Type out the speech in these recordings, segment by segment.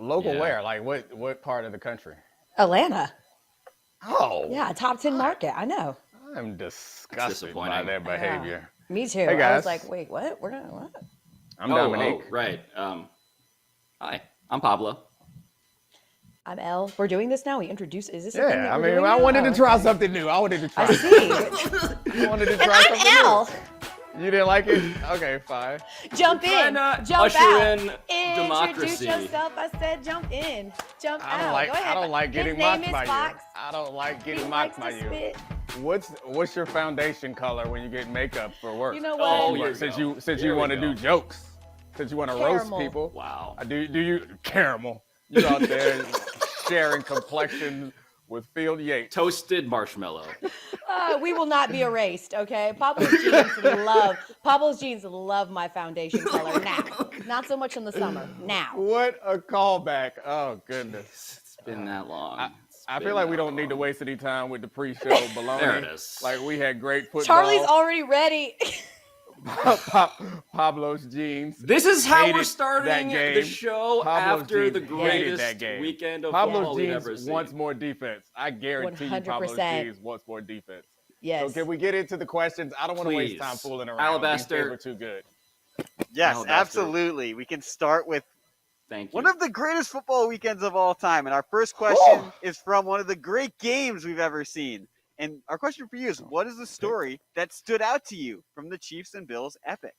Local where? Like what part of the country? Atlanta. Oh. Yeah, top 10 market. I know. I'm disgusted by disappointing. their behavior. Me too. Hey, I was guys. like, wait, what? We're gonna what? I'm Domonique. Right. Hi, I'm Pablo. I'm Elle. We're doing this now. We introduce. Is this a thing that I we're mean, doing I now? wanted to try something new. I wanted to try. I see. I wanted to And try something I'm Elle. new. You didn't like it? Okay, fine. Jump in. Jump usher out. in Introduce democracy. yourself. I said jump in. Jump out. Go ahead. I don't like getting His name mocked is by you. Fox. I don't like He getting likes mocked by to you. spit. What's your foundation color when you get makeup for work? You know what? Since you want to do jokes, since you want to roast people. Wow. Do you caramel? You out there sharing complexion with Field Yates. Toasted marshmallow. We will not be erased, okay? Pablo's jeans love my foundation color now. Not so much in the summer. Now. What a callback. Oh, goodness. It's been that long. I feel like we don't need to waste any time with the pre-show baloney. There it is. Like, we had great football. Charlie's already ready. Pablo's jeans. This is how we're Hated starting that the game. show Pablo's after the jeans hated greatest that game. weekend of football Pablo's we've jeans ever seen. wants more defense. I guarantee you 100%. Pablo's jeans wants more defense. Yes. So can we get into the questions? I don't want to waste time fooling around. Alabaster. We're too good. Yes, Alabaster. absolutely. We can start with Thank you. one of the greatest football weekends of all time. And our first question is from one of the great games we've ever seen. And our question for you is, what is the story that stood out to you from the Chiefs and Bills epic?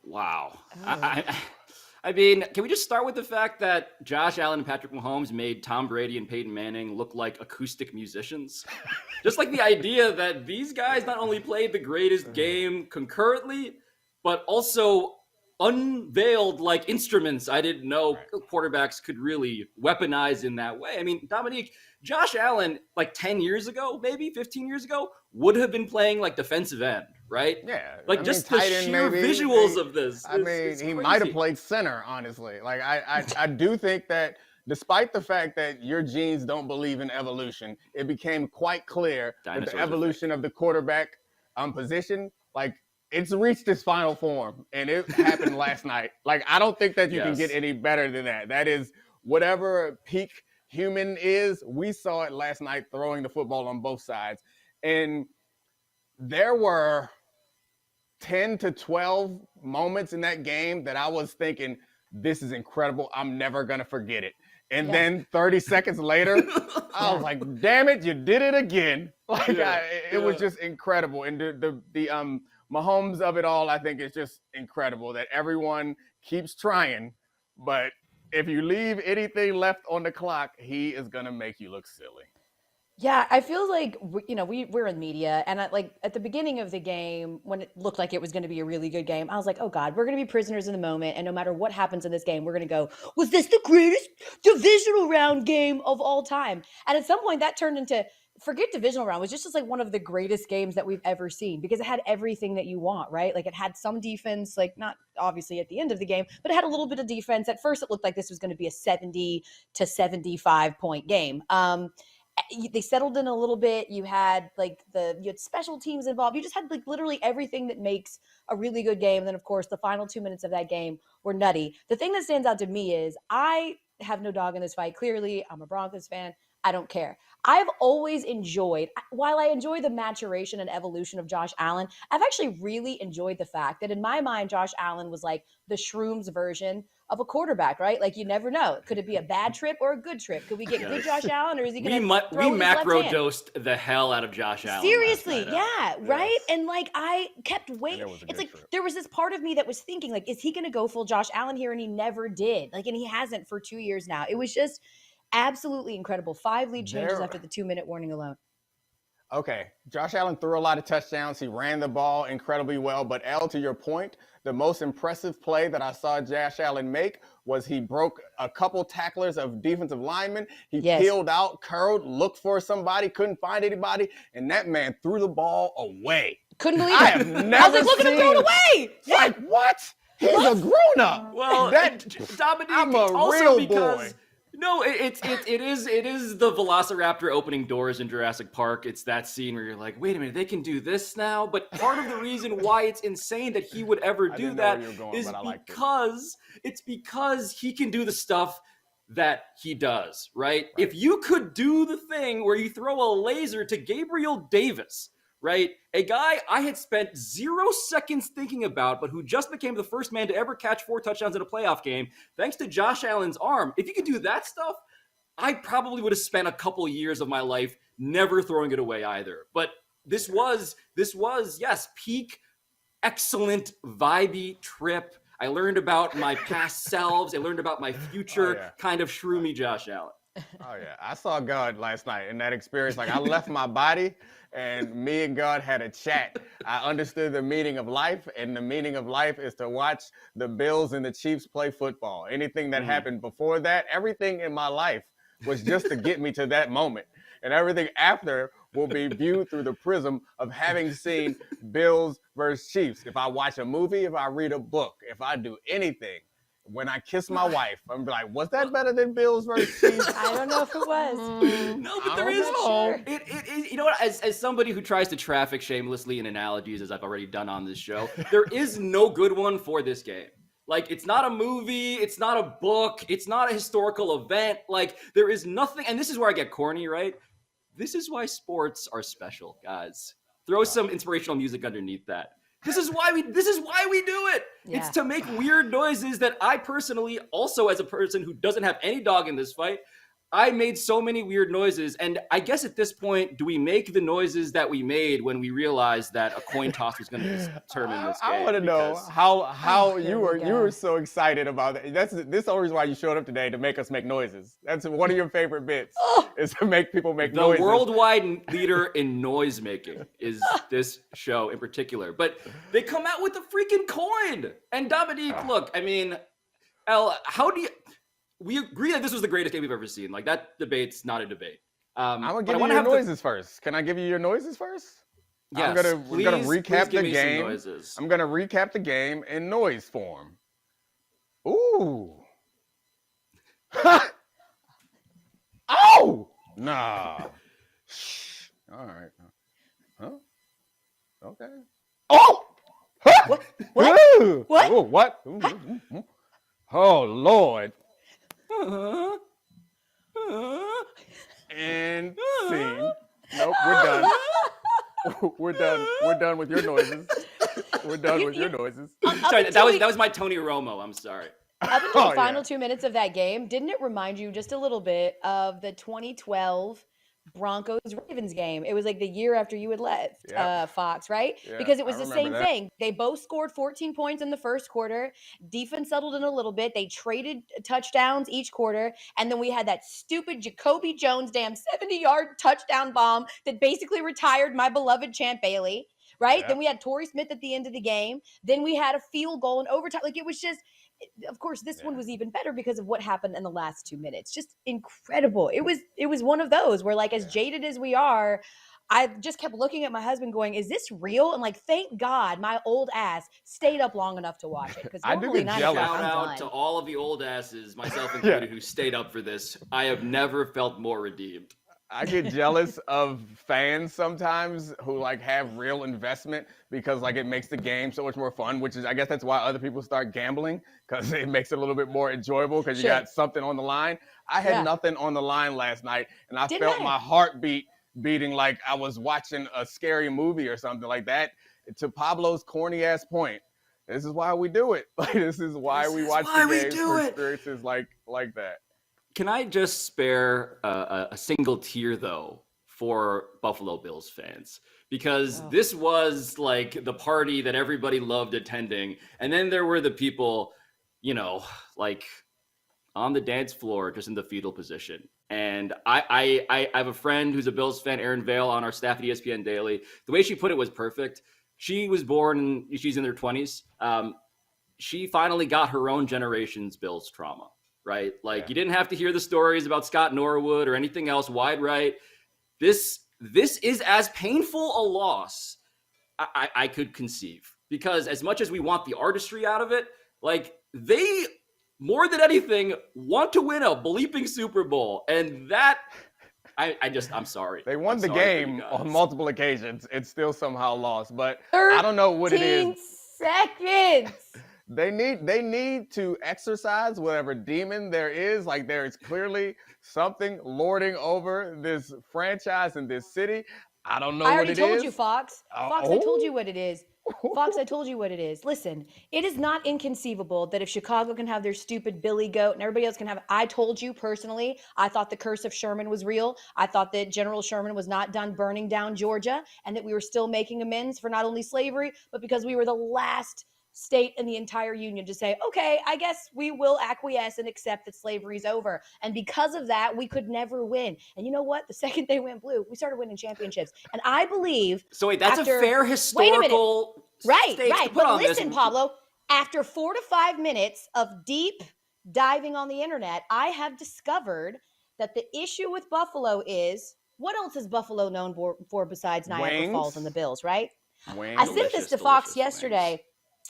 Wow. Oh. I mean, can we just start with the fact that Josh Allen and Patrick Mahomes made Tom Brady and Peyton Manning look like acoustic musicians? Just like the idea that these guys not only played the greatest game concurrently, but also unveiled like instruments I didn't know quarterbacks could really weaponize in that way. I mean, Domonique, Josh Allen, like 10 years ago, maybe 15 years ago, would have been playing like defensive end, right? Yeah. Like just the sheer visuals of this. He might have played center, honestly. Like I do think that despite the fact that your genes don't believe in evolution, it became quite clear that the evolution of the quarterback position, like it's reached its final form, and it happened last night. Like I don't think that you can get any better than that. That is whatever peak human is. We saw it last night throwing the football on both sides, and there were 10 to 12 moments in that game that I was thinking, this is incredible. I'm never going to forget it. And then 30 seconds later, I was like, damn it, you did it again. Like it was just incredible. And the Mahomes of it all, I think is just incredible that everyone keeps trying. But if you leave anything left on the clock, he is going to make you look silly. Yeah, I feel like, we're in media, and at the beginning of the game, when it looked like it was going to be a really good game, I was like, oh God, we're going to be prisoners in the moment, and no matter what happens in this game, we're going to go, was this the greatest divisional round game of all time? And at some point, that turned into, forget divisional round, it was just like one of the greatest games that we've ever seen, because it had everything that you want, right? Like it had some defense, like not obviously at the end of the game, but it had a little bit of defense. At first, it looked like this was going to be a 70 to 75 point game. They settled in a little bit. You had you had special teams involved. You just had like literally everything that makes a really good game. And then of course the final 2 minutes of that game were nutty. The thing that stands out to me is I have no dog in this fight. Clearly, I'm a Broncos fan. I don't care. I've always enjoyed, while I enjoy the maturation and evolution of Josh Allen, I've actually really enjoyed the fact that in my mind, Josh Allen was like the Shrooms version of a quarterback, right? Like you never know. Could it be a bad trip or a good trip? Could we get good Josh Allen, or is he going to throw we macro dosed the hell out of Josh Allen? Seriously, right? And like I kept waiting. It's like there was this part of me that was thinking, like, is he going to go full Josh Allen here? And he never did. Like, and he hasn't for 2 years now. It was just absolutely incredible. 5 lead changes after the 2-minute warning alone. Okay, Josh Allen threw a lot of touchdowns. He ran the ball incredibly well. But Elle, to your point, the most impressive play that I saw Josh Allen make was he broke a couple tacklers of defensive linemen. He peeled out, curled, looked for somebody, couldn't find anybody, and that man threw the ball away. Couldn't believe it. I have never I was like, look at him throw it away. Like, what? He's a grown-up. Well, Domonique, I'm a also real because, boy. No, it is the Velociraptor opening doors in Jurassic Park. It's that scene where you're like, wait a minute, they can do this now? But part of the reason why it's insane that he would ever do that is because he can do the stuff that he does, right? If you could do the thing where you throw a laser to Gabriel Davis, right? A guy I had spent 0 seconds thinking about, but who just became the first man to ever catch 4 touchdowns in a playoff game, thanks to Josh Allen's arm. If you could do that stuff, I probably would have spent a couple years of my life never throwing it away either. But this was, yes, peak, excellent, vibey trip. I learned about my past selves. I learned about my future. Kind of shroomy Josh Allen. Oh, yeah. I saw God last night in that experience. Like, I left my body, and me and God had a chat. I understood the meaning of life, and the meaning of life is to watch the Bills and the Chiefs play football. Anything that happened before that, everything in my life was just to get me to that moment. And everything after will be viewed through the prism of having seen Bills versus Chiefs. If I watch a movie, if I read a book, if I do anything, when I kiss my wife, I'm like, was that better than Bills versus Chiefs? I don't know if it was. No, but there is sure. It is, you know what? As somebody who tries to traffic shamelessly in analogies, as I've already done on this show, there is no good one for this game. Like, it's not a movie, it's not a book, it's not a historical event. Like, there is nothing, and this is where I get corny, right? This is why sports are special, guys. Throw some inspirational music underneath that. This is why we do it. Yeah. It's to make weird noises that I personally, also as a person who doesn't have any dog in this fight, I made so many weird noises. And I guess at this point, do we make the noises that we made when we realized that a coin toss was going to determine this game? I want to know how you were so excited about that. This is the reason why you showed up today, to make us make noises. That's one of your favorite bits, is to make people make noises. The worldwide leader in noise making is this show in particular. But they come out with a freaking coin. And Domonique, look, I mean, Elle, how do you... We agree that this was the greatest game we've ever seen. Like, that debate's not a debate. I'm going to give you your noises first. Can I give you your noises first? Yes, we're gonna recap the game. Noises. I'm going to recap the game in noise form. Ooh. Oh! Nah. All right. Huh? Okay. Oh! What? What? What? Ooh, what? Ooh. Oh, Lord. And scene. Nope, we're done. We're done. We're done with your noises. We're done with your noises. Sorry, that was my Tony Romo. I'm sorry. Up until the final 2 minutes of that game, didn't it remind you just a little bit of the 2012 Broncos-Ravens game? It was like the year after you had left Fox, right? Yeah, because it was the same thing. They both scored 14 points in the first quarter. Defense settled in a little bit. They traded touchdowns each quarter. And then we had that stupid Jacoby Jones damn 70-yard touchdown bomb that basically retired my beloved Champ Bailey, right? Yeah. Then we had Torrey Smith at the end of the game. Then we had a field goal in overtime. Like, it was just... Of course, this one was even better because of what happened in the last 2 minutes. Just incredible. It was one of those where, like, as jaded as we are, I just kept looking at my husband going, is this real? And like, thank God my old ass stayed up long enough to watch it. Because normally shout out to all of the old asses, myself included, who stayed up for this. I have never felt more redeemed. I get jealous of fans sometimes who like have real investment because like it makes the game so much more fun, which is, I guess that's why other people start gambling, because it makes it a little bit more enjoyable because you got something on the line. I had nothing on the line last night, and I felt my heartbeat beating like I was watching a scary movie or something like that. To Pablo's corny ass point, this is why we do it. Like, this is why we watch the games for experiences like that. Can I just spare a single tear, though, for Buffalo Bills fans? Because this was like the party that everybody loved attending. And then there were the people, you know, like on the dance floor, just in the fetal position. And I have a friend who's a Bills fan, Aaron Vale, on our staff at ESPN Daily. The way she put it was perfect. She was born, she's in her 20s. She finally got her own generation's Bills trauma. Right? Like, you didn't have to hear the stories about Scott Norwood or anything else. Wide right. This is as painful a loss I could conceive, because as much as we want the artistry out of it, like, they, more than anything, want to win a bleeping Super Bowl. And that, I'm sorry. They won the game on multiple occasions. It's still somehow lost, but I don't know what it is. 13 seconds. They need to exercise whatever demon there is. Like, there is clearly something lording over this franchise in this city. I don't know I what already it told is. you, Fox. Fox, I told you what it is. Fox, I told you what it is. Listen, it is not inconceivable that if Chicago can have their stupid Billy Goat and everybody else can have, I told you personally, I thought the curse of Sherman was real. I thought that General Sherman was not done burning down Georgia and that we were still making amends for not only slavery, but because we were the last state in the entire union to say, okay, I guess we will acquiesce and accept that slavery's over. And because of that, we could never win. And you know what? The second they went blue, we started winning championships. And I believe. So wait, that's after, a fair historical right. stakes to put But on listen, this. Pablo, after 4 to 5 minutes of deep diving on the internet, I have discovered that the issue with Buffalo is, what else is Buffalo known for besides Niagara Falls and the Bills, right? Wings. I sent this to Fox yesterday. Wings.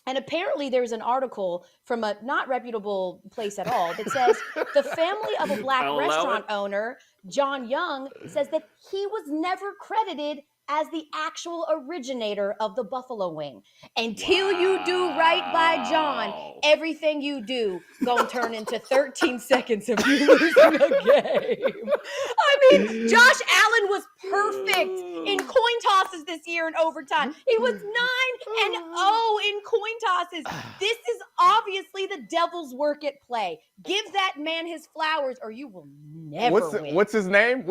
And apparently there's an article from a not reputable place at all that says the family of a black restaurant owner, John Young, says that he was never credited as the actual originator of the buffalo wing. Until you do right by John, everything you do gonna turn into 13 seconds of you losing a game. I mean, Josh Allen was perfect in coin tosses this year in overtime. He was 9-0 in coin tosses. This is obviously the devil's work at play. Give that man his flowers or you will never win. What's his name?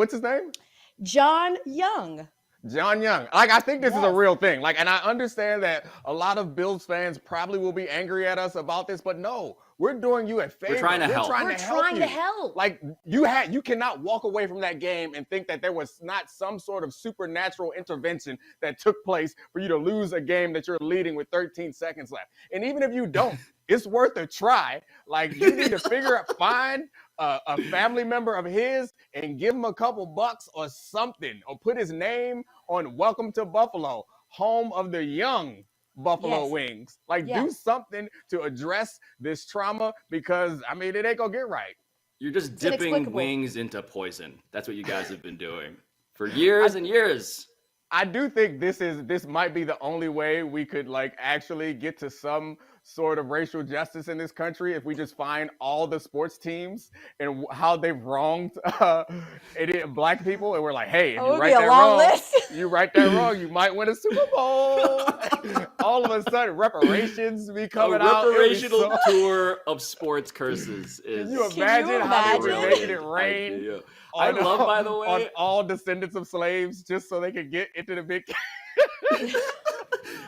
John Young. John Young. Like, I think this is a real thing. Like, and I understand that a lot of Bills fans probably will be angry at us about this, but no, we're doing you a favor. We're trying to help. We're trying to help. Like, you cannot walk away from that game and think that there was not some sort of supernatural intervention that took place for you to lose a game that you're leading with 13 seconds left. And even if you don't, it's worth a try. Like, you need to find a family member of his and give him a couple bucks or something, or put his name on Welcome to Buffalo, home of the young Buffalo Wings. Like, do something to address this trauma, because, I mean, it ain't gonna get right. You're just dipping wings into poison. That's what you guys have been doing for years and years. I do think this might be the only way we could, like, actually get to some sort of racial justice in this country, if we just find all the sports teams and how they've wronged black people, and we're like, hey, if you write that wrong, you might win a Super Bowl. All of a sudden, reparations be coming out. A reparational tour of sports curses. Can you imagine how they were making it rain? I love, by the way, on all descendants of slaves, just so they could get into the big.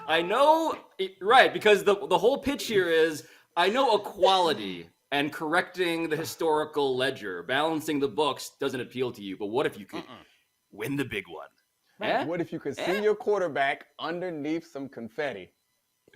I know, right, because the whole pitch here is, I know equality and correcting the historical ledger, balancing the books doesn't appeal to you, but what if you could win the big one? Right. What if you could see your quarterback underneath some confetti?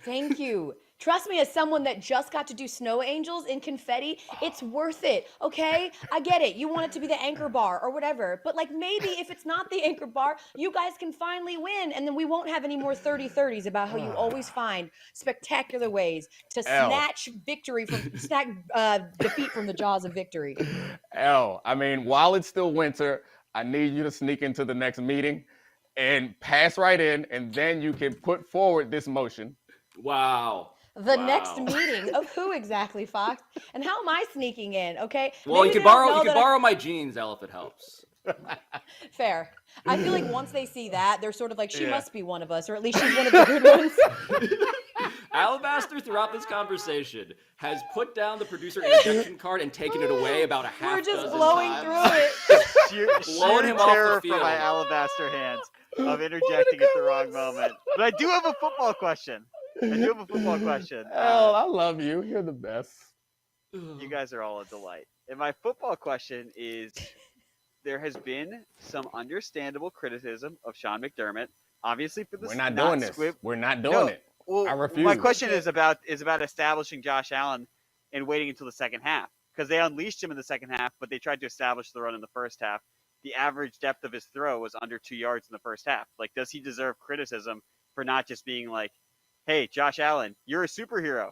Thank you. Trust me, as someone that just got to do snow angels in confetti, it's worth it, okay? I get it. You want it to be the anchor bar or whatever. But, like, maybe if it's not the anchor bar, you guys can finally win, and then we won't have any more 30-30s about how you always find spectacular ways to snatch defeat from the jaws of victory. Elle, I mean, while it's still winter, I need you to sneak into the next meeting and pass right in, and then you can put forward this motion. Wow. The next meeting of who exactly, Fox? And how am I sneaking in? Okay. Well, you can borrow my jeans, Elle, if it helps. Fair. I feel like once they see that, they're sort of like, she must be one of us, or at least she's one of the good ones. Alabaster, throughout this conversation, has put down the producer interjection card and taken it away about a half dozen times. We're just blowing through it. Sheer terror from my Alabaster hands of interjecting at the wrong moment. But I do have a football question. Elle, I love you. You're the best. You guys are all a delight. And my football question is, there has been some understandable criticism of Sean McDermott, obviously for the We're not doing this. We're not doing it. Well, I refuse. My question is about establishing Josh Allen and waiting until the second half, because they unleashed him in the second half, but they tried to establish the run in the first half. The average depth of his throw was under 2 yards in the first half. Like, does he deserve criticism for not just being like, hey, Josh Allen, you're a superhero.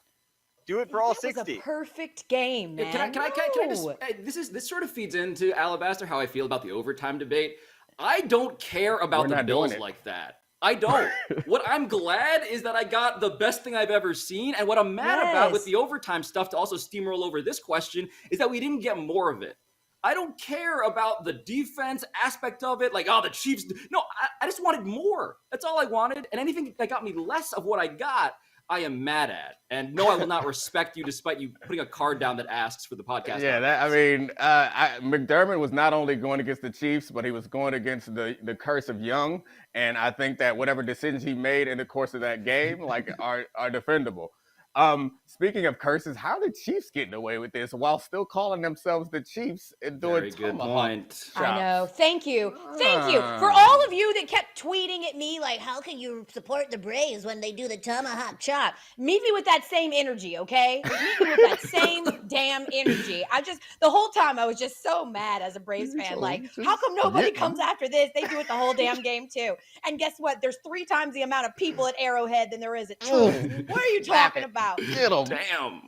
Do it for all 60. It was a perfect game, man. Can I just? This sort of feeds into Alabaster how I feel about the overtime debate. I don't care about the Bills like that. I don't. What I'm glad is that I got the best thing I've ever seen. And what I'm mad about with the overtime stuff to also steamroll over this question is that we didn't get more of it. I don't care about the defense aspect of it. Like, oh, the Chiefs. No, I just wanted more. That's all I wanted. And anything that got me less of what I got, I am mad at. And no, I will not respect you despite you putting a card down that asks for the podcast. Yeah, McDermott was not only going against the Chiefs, but he was going against the curse of Young. And I think that whatever decisions he made in the course of that game, are defendable. Speaking of curses, how did Chiefs getting away with this while still calling themselves the Chiefs and doing Very good point. I know. Thank you. For all of you that kept tweeting at me like, how can you support the Braves when they do the tomahawk chop? Meet me with that same energy, okay? Meet me with that same damn energy. The whole time I was just so mad as a Braves fan. Like, how come nobody comes after this? They do it the whole damn game too. And guess what? There's 3 times the amount of people at Arrowhead than there is at Truist. What are you talking about? Damn.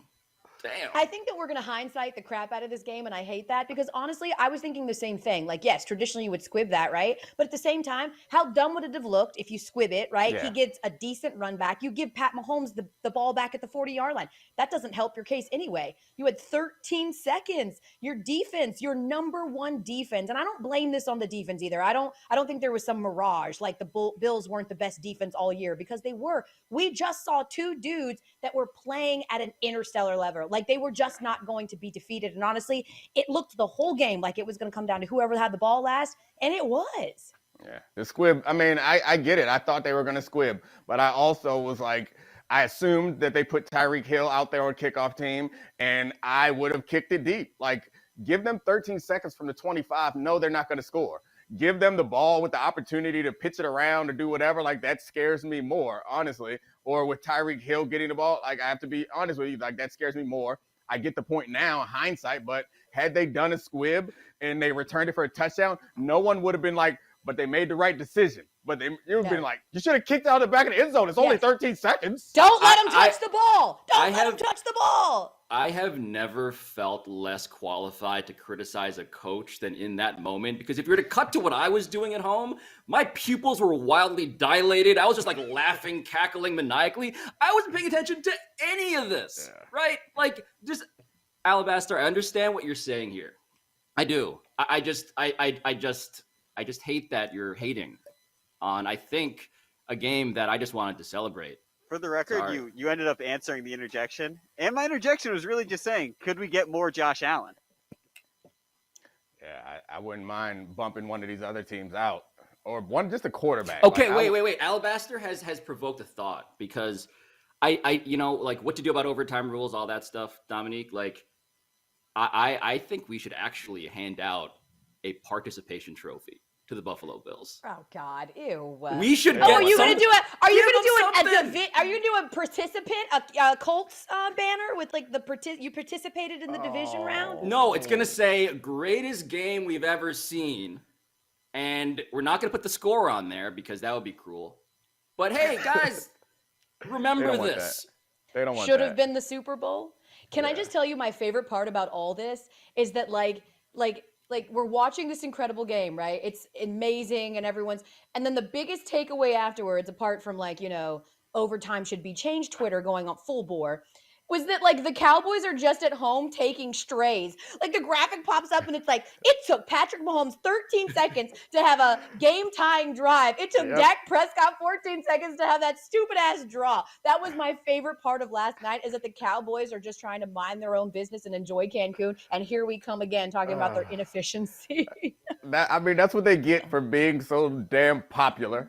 I think that we're going to hindsight the crap out of this game, and I hate that because honestly, I was thinking the same thing. Like, yes, traditionally you would squib that, right? But at the same time, how dumb would it have looked if you squib it, right? Yeah. He gets a decent run back. You give Pat Mahomes the ball back at the 40-yard line. That doesn't help your case anyway. You had 13 seconds. Your defense, your number one defense, and I don't blame this on the defense either. I don't think there was some mirage like the Bills weren't the best defense all year because they were. We just saw 2 dudes that were playing at an interstellar level. Like they were just not going to be defeated. And honestly, it looked the whole game like it was going to come down to whoever had the ball last. And it was. Yeah, the squib. I mean, I get it. I thought they were going to squib. But I also was like, I assumed that they put Tyreek Hill out there on kickoff team. And I would have kicked it deep. Like, give them 13 seconds from the 25. No, they're not going to score. Give them the ball with the opportunity to pitch it around or do whatever. Like, that scares me more, honestly. Or with Tyreek Hill getting the ball. Like, I have to be honest with you. Like, that scares me more. I get the point now, hindsight, but had they done a squib and they returned it for a touchdown, no one would have been like, but they made the right decision. But you would have been like, you should have kicked out the back of the end zone. It's only 13 seconds. Don't let him touch the ball. Don't let him touch the ball. I have never felt less qualified to criticize a coach than in that moment. Because if you were to cut to what I was doing at home, my pupils were wildly dilated. I was just like laughing, cackling maniacally. I wasn't paying attention to any of this, right? Like, just Alabaster, I understand what you're saying here. I do. I just hate that you're hating on, I think, a game that I just wanted to celebrate. For the record, you ended up answering the interjection. And my interjection was really just saying, could we get more Josh Allen? Yeah, I wouldn't mind bumping one of these other teams out. Or just a quarterback. Okay, wait. Alabaster has provoked a thought because I like what to do about overtime rules, all that stuff, Domonique. Like, I think we should actually hand out a participation trophy to the Buffalo Bills. Oh God, ew. We should. Are you going to do it? Are you going to do Are you going to do a participant, a Colts banner with like you participated in the division round? No, it's going to say greatest game we've ever seen, and we're not going to put the score on there because that would be cruel. But hey, guys, remember this. They don't want Should have been the Super Bowl. Can I just tell you my favorite part about all this is that like we're watching this incredible game, right? It's amazing and and then the biggest takeaway afterwards, apart from overtime should be changed Twitter going on full bore, was that like the Cowboys are just at home taking strays. Like the graphic pops up and it's like, it took Patrick Mahomes 13 seconds to have a game-tying drive. It took Dak Prescott 14 seconds to have that stupid-ass draw. That was my favorite part of last night, is that the Cowboys are just trying to mind their own business and enjoy Cancun. And here we come again talking about their inefficiency. That's what they get for being so damn popular.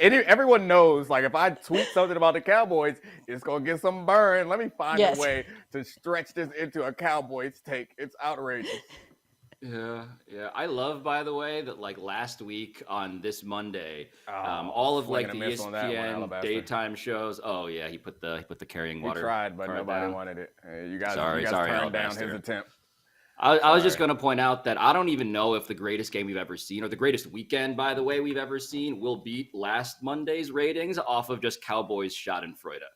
Everyone knows, like, if I tweet something about the Cowboys, it's going to get some burn. Let me find a way to stretch this into a Cowboys take. It's outrageous. Yeah. I love, by the way, that like last week on this Monday, all of like the ESPN daytime shows. Oh yeah, he put the carrying water. He tried, but nobody wanted it. You guys sorry, turned down his attempt. I was just going to point out that I don't even know if the greatest game we've ever seen, or the greatest weekend, by the way, we've ever seen, will beat last Monday's ratings off of just Cowboys Schadenfreude.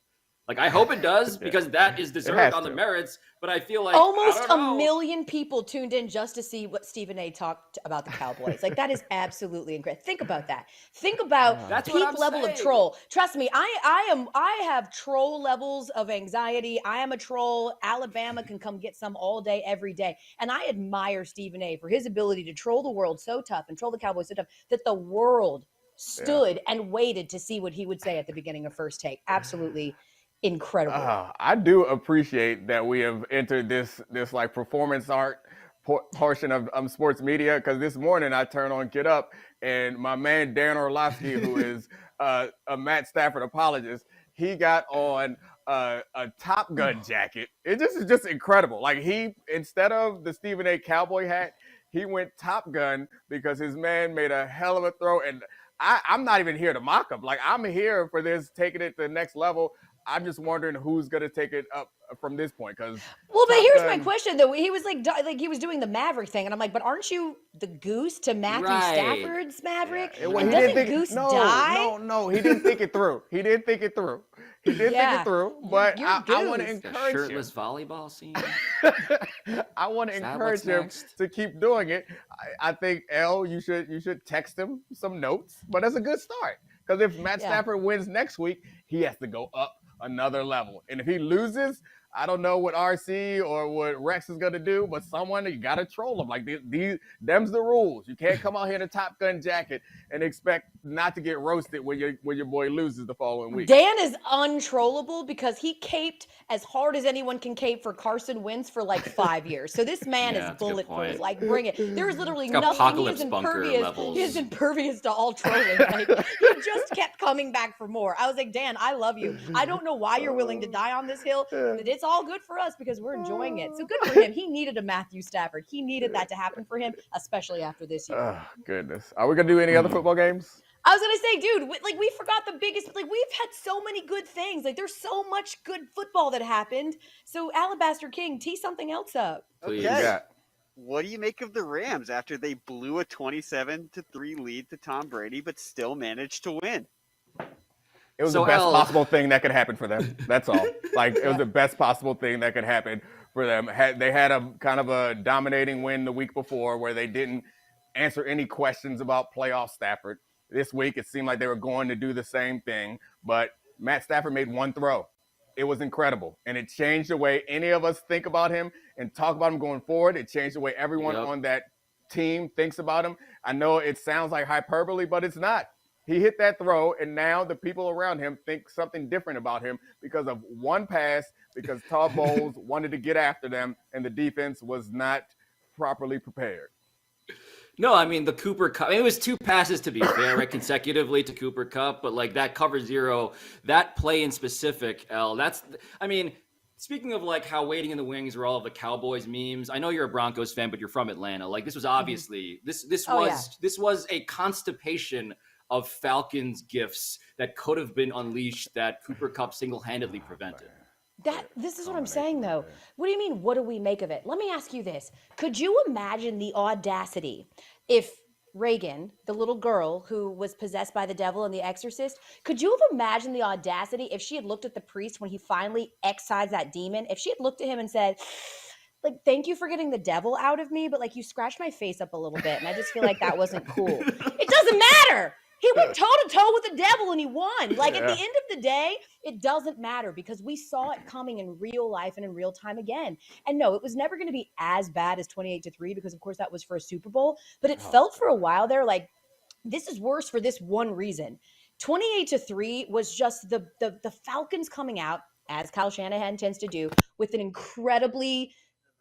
Like, I hope it does because that is deserved on the merits. But I feel like almost a million people tuned in just to see what Stephen A. talked about the Cowboys. Like, that is absolutely incredible. Think about that. Think about That's peak level of troll. Trust me, I have troll levels of anxiety. I am a troll. Alabama can come get some all day, every day. And I admire Stephen A. for his ability to troll the world so tough and troll the Cowboys so tough that the world stood and waited to see what he would say at the beginning of First Take. Absolutely incredible. I do appreciate that we have entered this like performance art portion of sports media, because this morning I turned on Get Up and my man Dan Orlovsky, who is a Matt Stafford apologist, he got on a Top Gun jacket. It is just incredible. Like, he, instead of the Stephen A. Cowboy hat, he went Top Gun because his man made a hell of a throw. And I'm not even here to mock him. Like, I'm here for this, taking it to the next level. I'm just wondering who's going to take it up from this point. But here's my question, though. He was like he was doing the Maverick thing, and I'm like, but aren't you the goose to Matthew Stafford's Maverick? Yeah. And doesn't Goose die? No, he didn't think it through. He didn't think it through. But I want to encourage him. Shirtless volleyball scene. I want to encourage him to keep doing it. I think, Elle, you should text him some notes, but that's a good start. Because if Matt Stafford wins next week, he has to go up another level. And if he loses, I don't know what RC or what Rex is going to do, but someone, you got to troll him. Like, them's the rules. You can't come out here in a Top Gun jacket and expect not to get roasted when your boy loses the following week. Dan is untrollable because he caped as hard as anyone can cape for Carson Wentz for like 5 years. So this man is bulletproof. Like, bring it. There is literally nothing. He is impervious to all trolling. Like, he just kept coming back for more. I was like, Dan, I love you. I don't know why you're willing to die on this hill, but it's all good for us because we're enjoying it. So good for him. He needed a Matthew Stafford. He needed that to happen for him, especially after this year. Oh, goodness. Are we going to do any other football games? I was going to say, dude, like, we forgot the biggest, like, we've had so many good things. Like, there's so much good football that happened. So, Alabaster King, tee something else up. Please. Okay. What do you make of the Rams after they blew a 27-3 lead to Tom Brady, but still managed to win? It was the best possible thing that could happen for them. That's all. Like, it was the best possible thing that could happen for them. They had a kind of a dominating win the week before where they didn't answer any questions about playoff Stafford. This week, it seemed like they were going to do the same thing, but Matt Stafford made one throw. It was incredible, and it changed the way any of us think about him and talk about him going forward. It changed the way everyone on that team thinks about him. I know it sounds like hyperbole, but it's not. He hit that throw, and now the people around him think something different about him because of one pass, because Todd Bowles wanted to get after them, and the defense was not properly prepared. No, I mean, the Cooper Kupp, it was two passes, to be fair, right, consecutively to Cooper Kupp, but like that cover zero, that play in specific, Elle, speaking of like how waiting in the wings were all of the Cowboys memes, I know you're a Broncos fan, but you're from Atlanta. Like, this was obviously, this was a constipation of Falcons gifts that could have been unleashed that Cooper Kupp single-handedly prevented. This is what I'm saying, though. What do you mean, what do we make of it? Let me ask you this. Could you imagine the audacity if Reagan, the little girl who was possessed by the devil in The Exorcist, could you have imagined the audacity if she had looked at the priest when he finally excised that demon, if she had looked at him and said, like, thank you for getting the devil out of me, but like, you scratched my face up a little bit, and I just feel like that wasn't cool. It doesn't matter. He went toe-to-toe with the devil and he won. Like, at the end of the day, it doesn't matter because we saw it coming in real life and in real time again. And no, it was never going to be as bad as 28-3 because, of course, that was for a Super Bowl. But it felt for a while there like this is worse for this one reason. 28-3 was just the Falcons coming out, as Kyle Shanahan tends to do, with an incredibly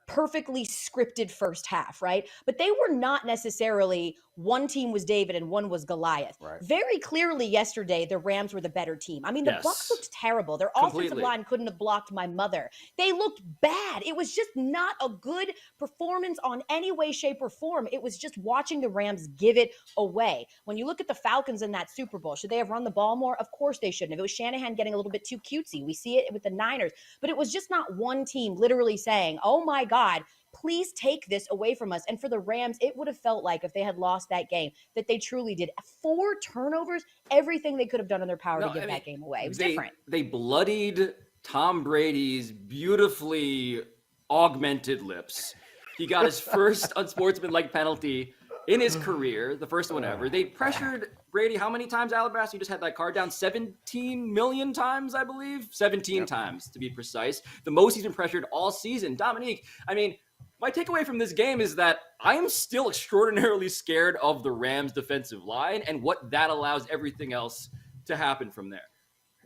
perfectly scripted first half, right? But they were not necessarily one team was David and one was Goliath. Right. Very clearly yesterday, the Rams were the better team. I mean, the Bucs looked terrible. Their offensive line couldn't have blocked my mother. They looked bad. It was just not a good performance on any way, shape, or form. It was just watching the Rams give it away. When you look at the Falcons in that Super Bowl, should they have run the ball more? Of course they shouldn't have. It was Shanahan getting a little bit too cutesy. We see it with the Niners. But it was just not one team literally saying, oh my God, please take this away from us. And for the Rams, it would have felt like if they had lost that game, that they truly did. 4 turnovers, everything they could have done in their power to give that game away. It was different. They bloodied Tom Brady's beautifully augmented lips. He got his first unsportsmanlike penalty in his career, the first one ever. They pressured Brady how many times, Alabaster? You just had that card down 17 million times, I believe. 17 times, to be precise. The most he's been pressured all season. Domonique, I mean, my takeaway from this game is that I am still extraordinarily scared of the Rams' defensive line and what that allows everything else to happen from there.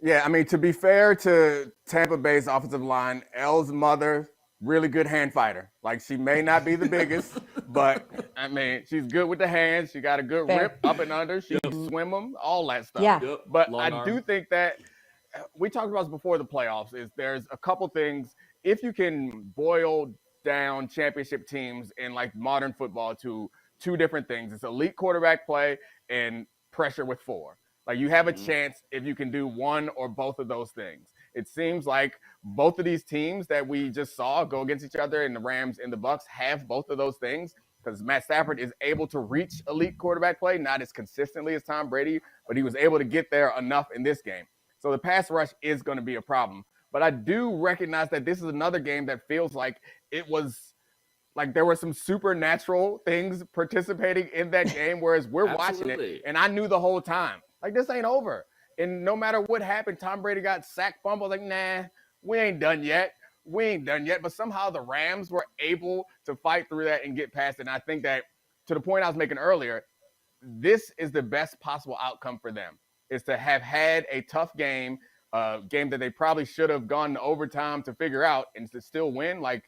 Yeah, I mean, to be fair to Tampa Bay's offensive line, Elle's mother, really good hand fighter. Like, she may not be the biggest, but, I mean, she's good with the hands. She got a good rip up and under. She can swim them, all that stuff. Yeah. But Long I arm. do think that we talked about this before the playoffs, is there's a couple things. If you can boil down championship teams in, like, modern football to two different things, it's elite quarterback play and pressure with four. Like, you have a chance if you can do one or both of those things. It seems like both of these teams that we just saw go against each other, in the Rams and the Bucs, have both of those things, because Matt Stafford is able to reach elite quarterback play, not as consistently as Tom Brady, but he was able to get there enough in this game. So the pass rush is going to be a problem. But I do recognize that this is another game that feels like it was like there were some supernatural things participating in that game, whereas we're watching it, and I knew the whole time, like, this ain't over. And no matter what happened, Tom Brady got sacked, fumbled, like, nah, we ain't done yet. We ain't done yet. But somehow the Rams were able to fight through that and get past it. And I think that, to the point I was making earlier, this is the best possible outcome for them, is to have had a tough game, a game that they probably should have gone to overtime to figure out, and to still win. Like,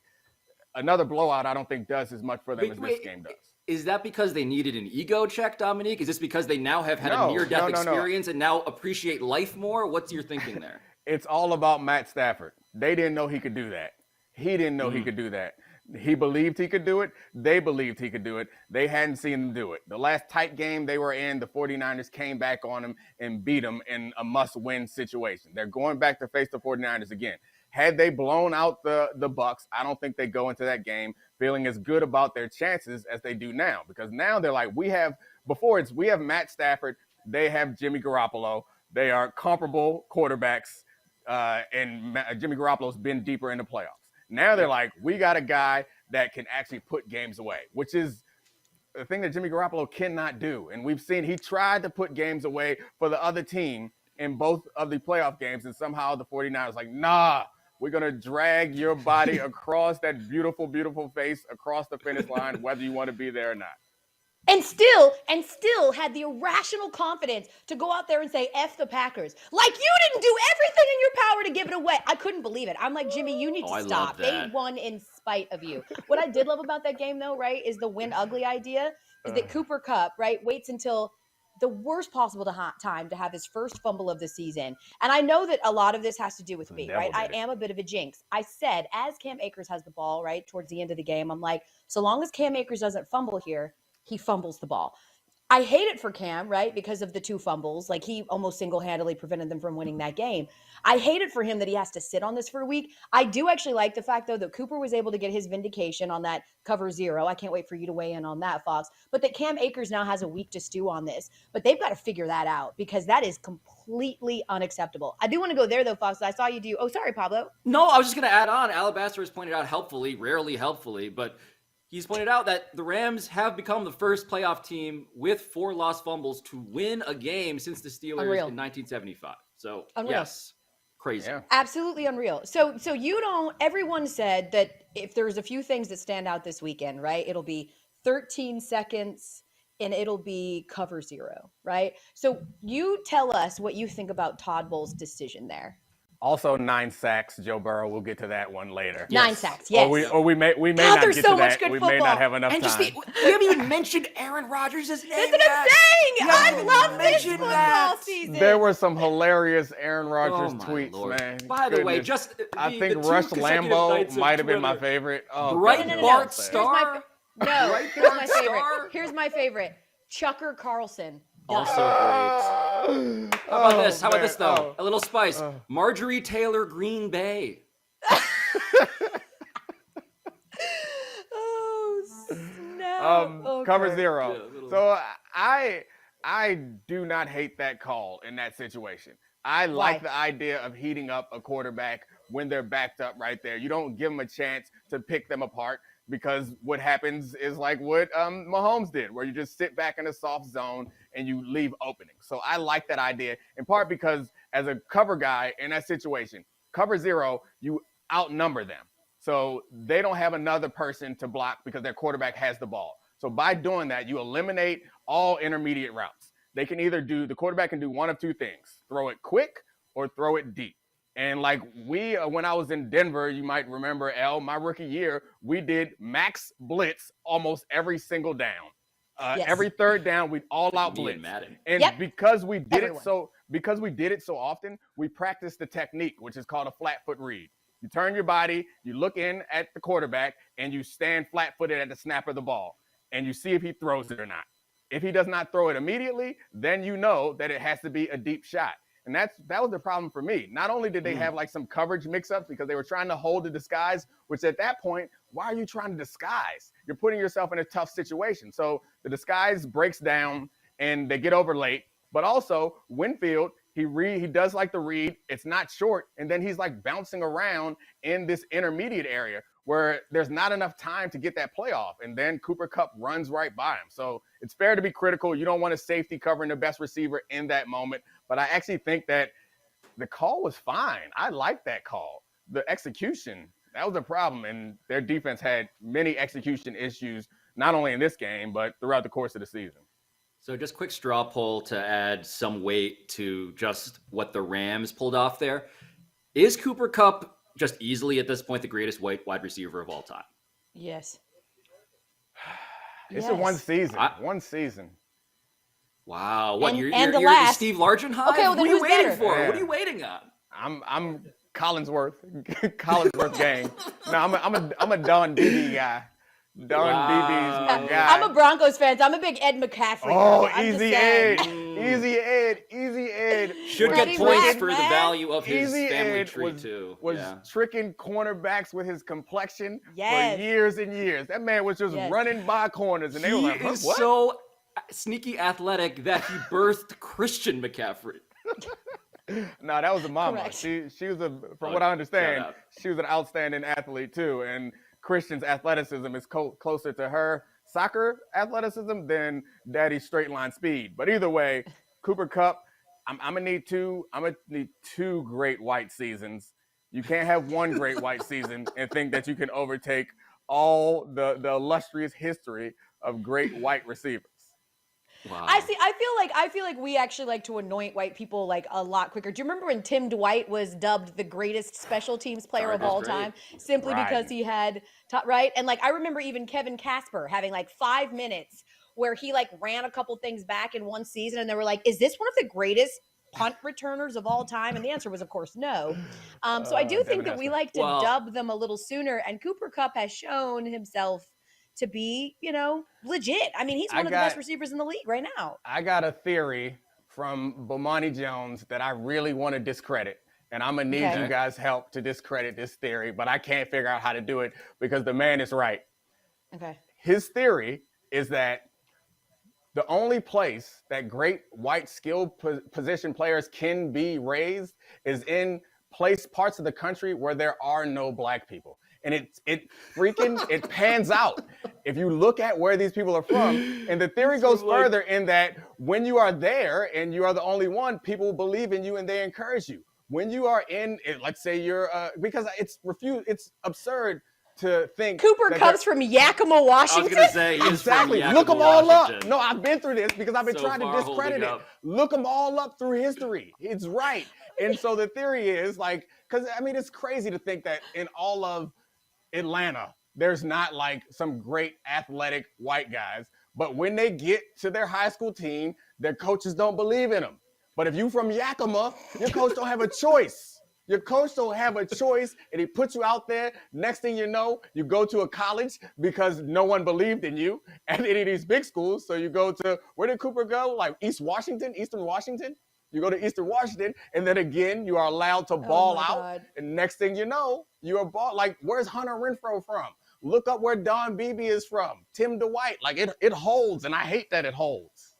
another blowout I don't think does as much for them as this game does. Is that because they needed an ego check, Domonique? Is this because they now have had a near-death experience and now appreciate life more? What's your thinking there? It's all about Matt Stafford. They didn't know he could do that. He didn't know he could do that. He believed he could do it. They believed he could do it. They hadn't seen him do it. The last tight game they were in, the 49ers came back on him and beat him in a must-win situation. They're going back to face the 49ers again. Had they blown out the Bucs, I don't think they go into that game feeling as good about their chances as they do now. Because now they're like, we have Matt Stafford, they have Jimmy Garoppolo. They are comparable quarterbacks, and Jimmy Garoppolo's been deeper in the playoffs. Now they're like, we got a guy that can actually put games away, which is the thing that Jimmy Garoppolo cannot do. And we've seen he tried to put games away for the other team in both of the playoff games, and somehow the 49ers like, nah, we're going to drag your body across that beautiful, beautiful face across the finish line, whether you want to be there or not. And still had the irrational confidence to go out there and say, F the Packers. Like, you didn't do everything in your power to give it away. I couldn't believe it. I'm like, Jimmy, you need to stop. They won in spite of you. What I did love about that game, though, right, is the win ugly idea, is that Cooper Kupp, right, waits until the worst possible time to have his first fumble of the season. And I know that a lot of this has to do with me, right? I am a bit of a jinx. I said, as Cam Akers has the ball, right, towards the end of the game, I'm like, so long as Cam Akers doesn't fumble here, he fumbles the ball. I hate it for Cam, right, because of the two fumbles. Like, he almost single-handedly prevented them from winning that game. I hate it for him that he has to sit on this for a week. I do actually like the fact, though, that Cooper was able to get his vindication on that cover 0. I can't wait for you to weigh in on that, Fox. But that Cam Akers now has a week to stew on this. But they've got to figure that out, because that is completely unacceptable. I do want to go there, though, Fox. I saw you do. Oh, sorry, Pablo. No, I was just going to add on. Alabaster has pointed out helpfully, rarely helpfully, but he's pointed out that the Rams have become the first playoff team with 4 lost fumbles to win a game since the Steelers in 1975. So, yes, crazy. Yeah. Absolutely unreal. So everyone said that if there's a few things that stand out this weekend, right, it'll be 13 seconds and it'll be cover 0, right? So you tell us what you think about Todd Bowles' decision there. Also 9 sacks, Joe Burrow. We'll get to that one later. 9 sacks, yes. Or we may not get to that. We may not have enough and time. We haven't even mentioned Aaron Rodgers' name. That's what I'm saying. I love this football season. There were some hilarious Aaron Rodgers tweets, Lord. man. By the way, I think Rush Lambeau might have been my favorite. Oh, Breitbart star. Here's my favorite. Here's my favorite. Chucker Carlson. Also great. How about this, though? A little spice. Marjorie Taylor Green Bay. Oh, snap. Cover 0. So I do not hate that call in that situation. I like the idea of heating up a quarterback when they're backed up right there. You don't give them a chance to pick them apart, because what happens is like what Mahomes did, where you just sit back in a soft zone and you leave openings. So I like that idea, in part because as a cover guy in that situation, cover zero, you outnumber them. So they don't have another person to block because their quarterback has the ball. So by doing that, you eliminate all intermediate routes. The quarterback can do one of two things: throw it quick or throw it deep. And like when I was in Denver, you might remember, Elle, my rookie year, we did max blitz almost every single down. Every third down, we'd all out blitz. And because we did it so often, we practiced the technique, which is called a flat foot read. You turn your body, you look in at the quarterback, and you stand flat-footed at the snap of the ball, and you see if he throws it or not. If he does not throw it immediately, then you know that it has to be a deep shot. And that was the problem for me. Not only did they have like some coverage mix-ups because they were trying to hold the disguise, which at that point, why are you trying to disguise? You're putting yourself in a tough situation. So the disguise breaks down, and they get over late. But also, Winfield, he does like the read. It's not short. And then he's like bouncing around in this intermediate area where there's not enough time to get that play off. And then Cooper Kupp runs right by him. So it's fair to be critical. You don't want a safety covering the best receiver in that moment. But I actually think that the call was fine. I like that call. The execution, that was a problem. And their defense had many execution issues, not only in this game, but throughout the course of the season. So just quick straw poll to add some weight to just what the Rams pulled off there. Is Cooper Kupp just easily at this point the greatest wide receiver of all time? Yes. It's a one season. Wow. What, you're Steve Largent-Hive? Okay, well, then what are you waiting better? for? Yeah. What are you waiting on? I'm Collinsworth gang. No, I'm a Don Beebe guy. Beebe's my guy. I'm a Broncos fan, so I'm a big Ed McCaffrey. Oh, easy Ed. Should get points for the value of his family tree, too. Was tricking cornerbacks with his complexion for Yes. years and years. That man was just running by corners, and they were like, He is what? so sneaky athletic that he birthed Christian McCaffrey. No, that was a mama. Correct. She was from what I understand, she was an outstanding athlete too. And Christian's athleticism is closer to her soccer athleticism than Daddy's straight line speed. But either way, Cooper Kupp, I'm gonna need two great white seasons. You can't have one great white season and think that you can overtake all the illustrious history of great white receivers. Wow. I feel like we actually like to anoint white people like a lot quicker. Do you remember when Tim Dwight was dubbed the greatest special teams player of all time simply because he had right? And like I remember even Kevin Casper having like 5 minutes where he like ran a couple things back in one season, and they were like, "Is this one of the greatest punt returners of all time?" And the answer was, of course, no. So I do think that we like to dub them a little sooner, and Cooper Kupp has shown himself to be, legit. I mean, he's one of the best receivers in the league right now. I got a theory from Bomani Jones that I really want to discredit. And I'm going to need you guys' help to discredit this theory, but I can't figure out how to do it because the man is right. Okay. His theory is that the only place that great white skilled position players can be raised is in parts of the country where there are no black people. And it pans out if you look at where these people are from. And the theory goes further in that when you are there and you are the only one, people believe in you and they encourage you. When you are let's say you're, because it's absurd to think Cooper comes from Yakima, Washington. I was going to say, exactly. Look them all up. No, I've been through this because I've been trying to discredit it. Look them all up through history. It's right. And so the theory is because it's crazy to think that in all of Atlanta, there's not like some great athletic white guys, but when they get to their high school team, their coaches don't believe in them. But if you from Yakima, your coach don't have a choice. Your coach don't have a choice, and he puts you out there. Next thing you know, you go to a college because no one believed in you at any of these big schools. So you go to, where did Cooper go? Like Eastern Washington? You go to Eastern Washington, and then again, you are allowed to ball out. God. And next thing you know, you're ball. Like, where's Hunter Renfrow from? Look up where Don Beebe is from. Tim Dwight. Like, it holds, and I hate that it holds.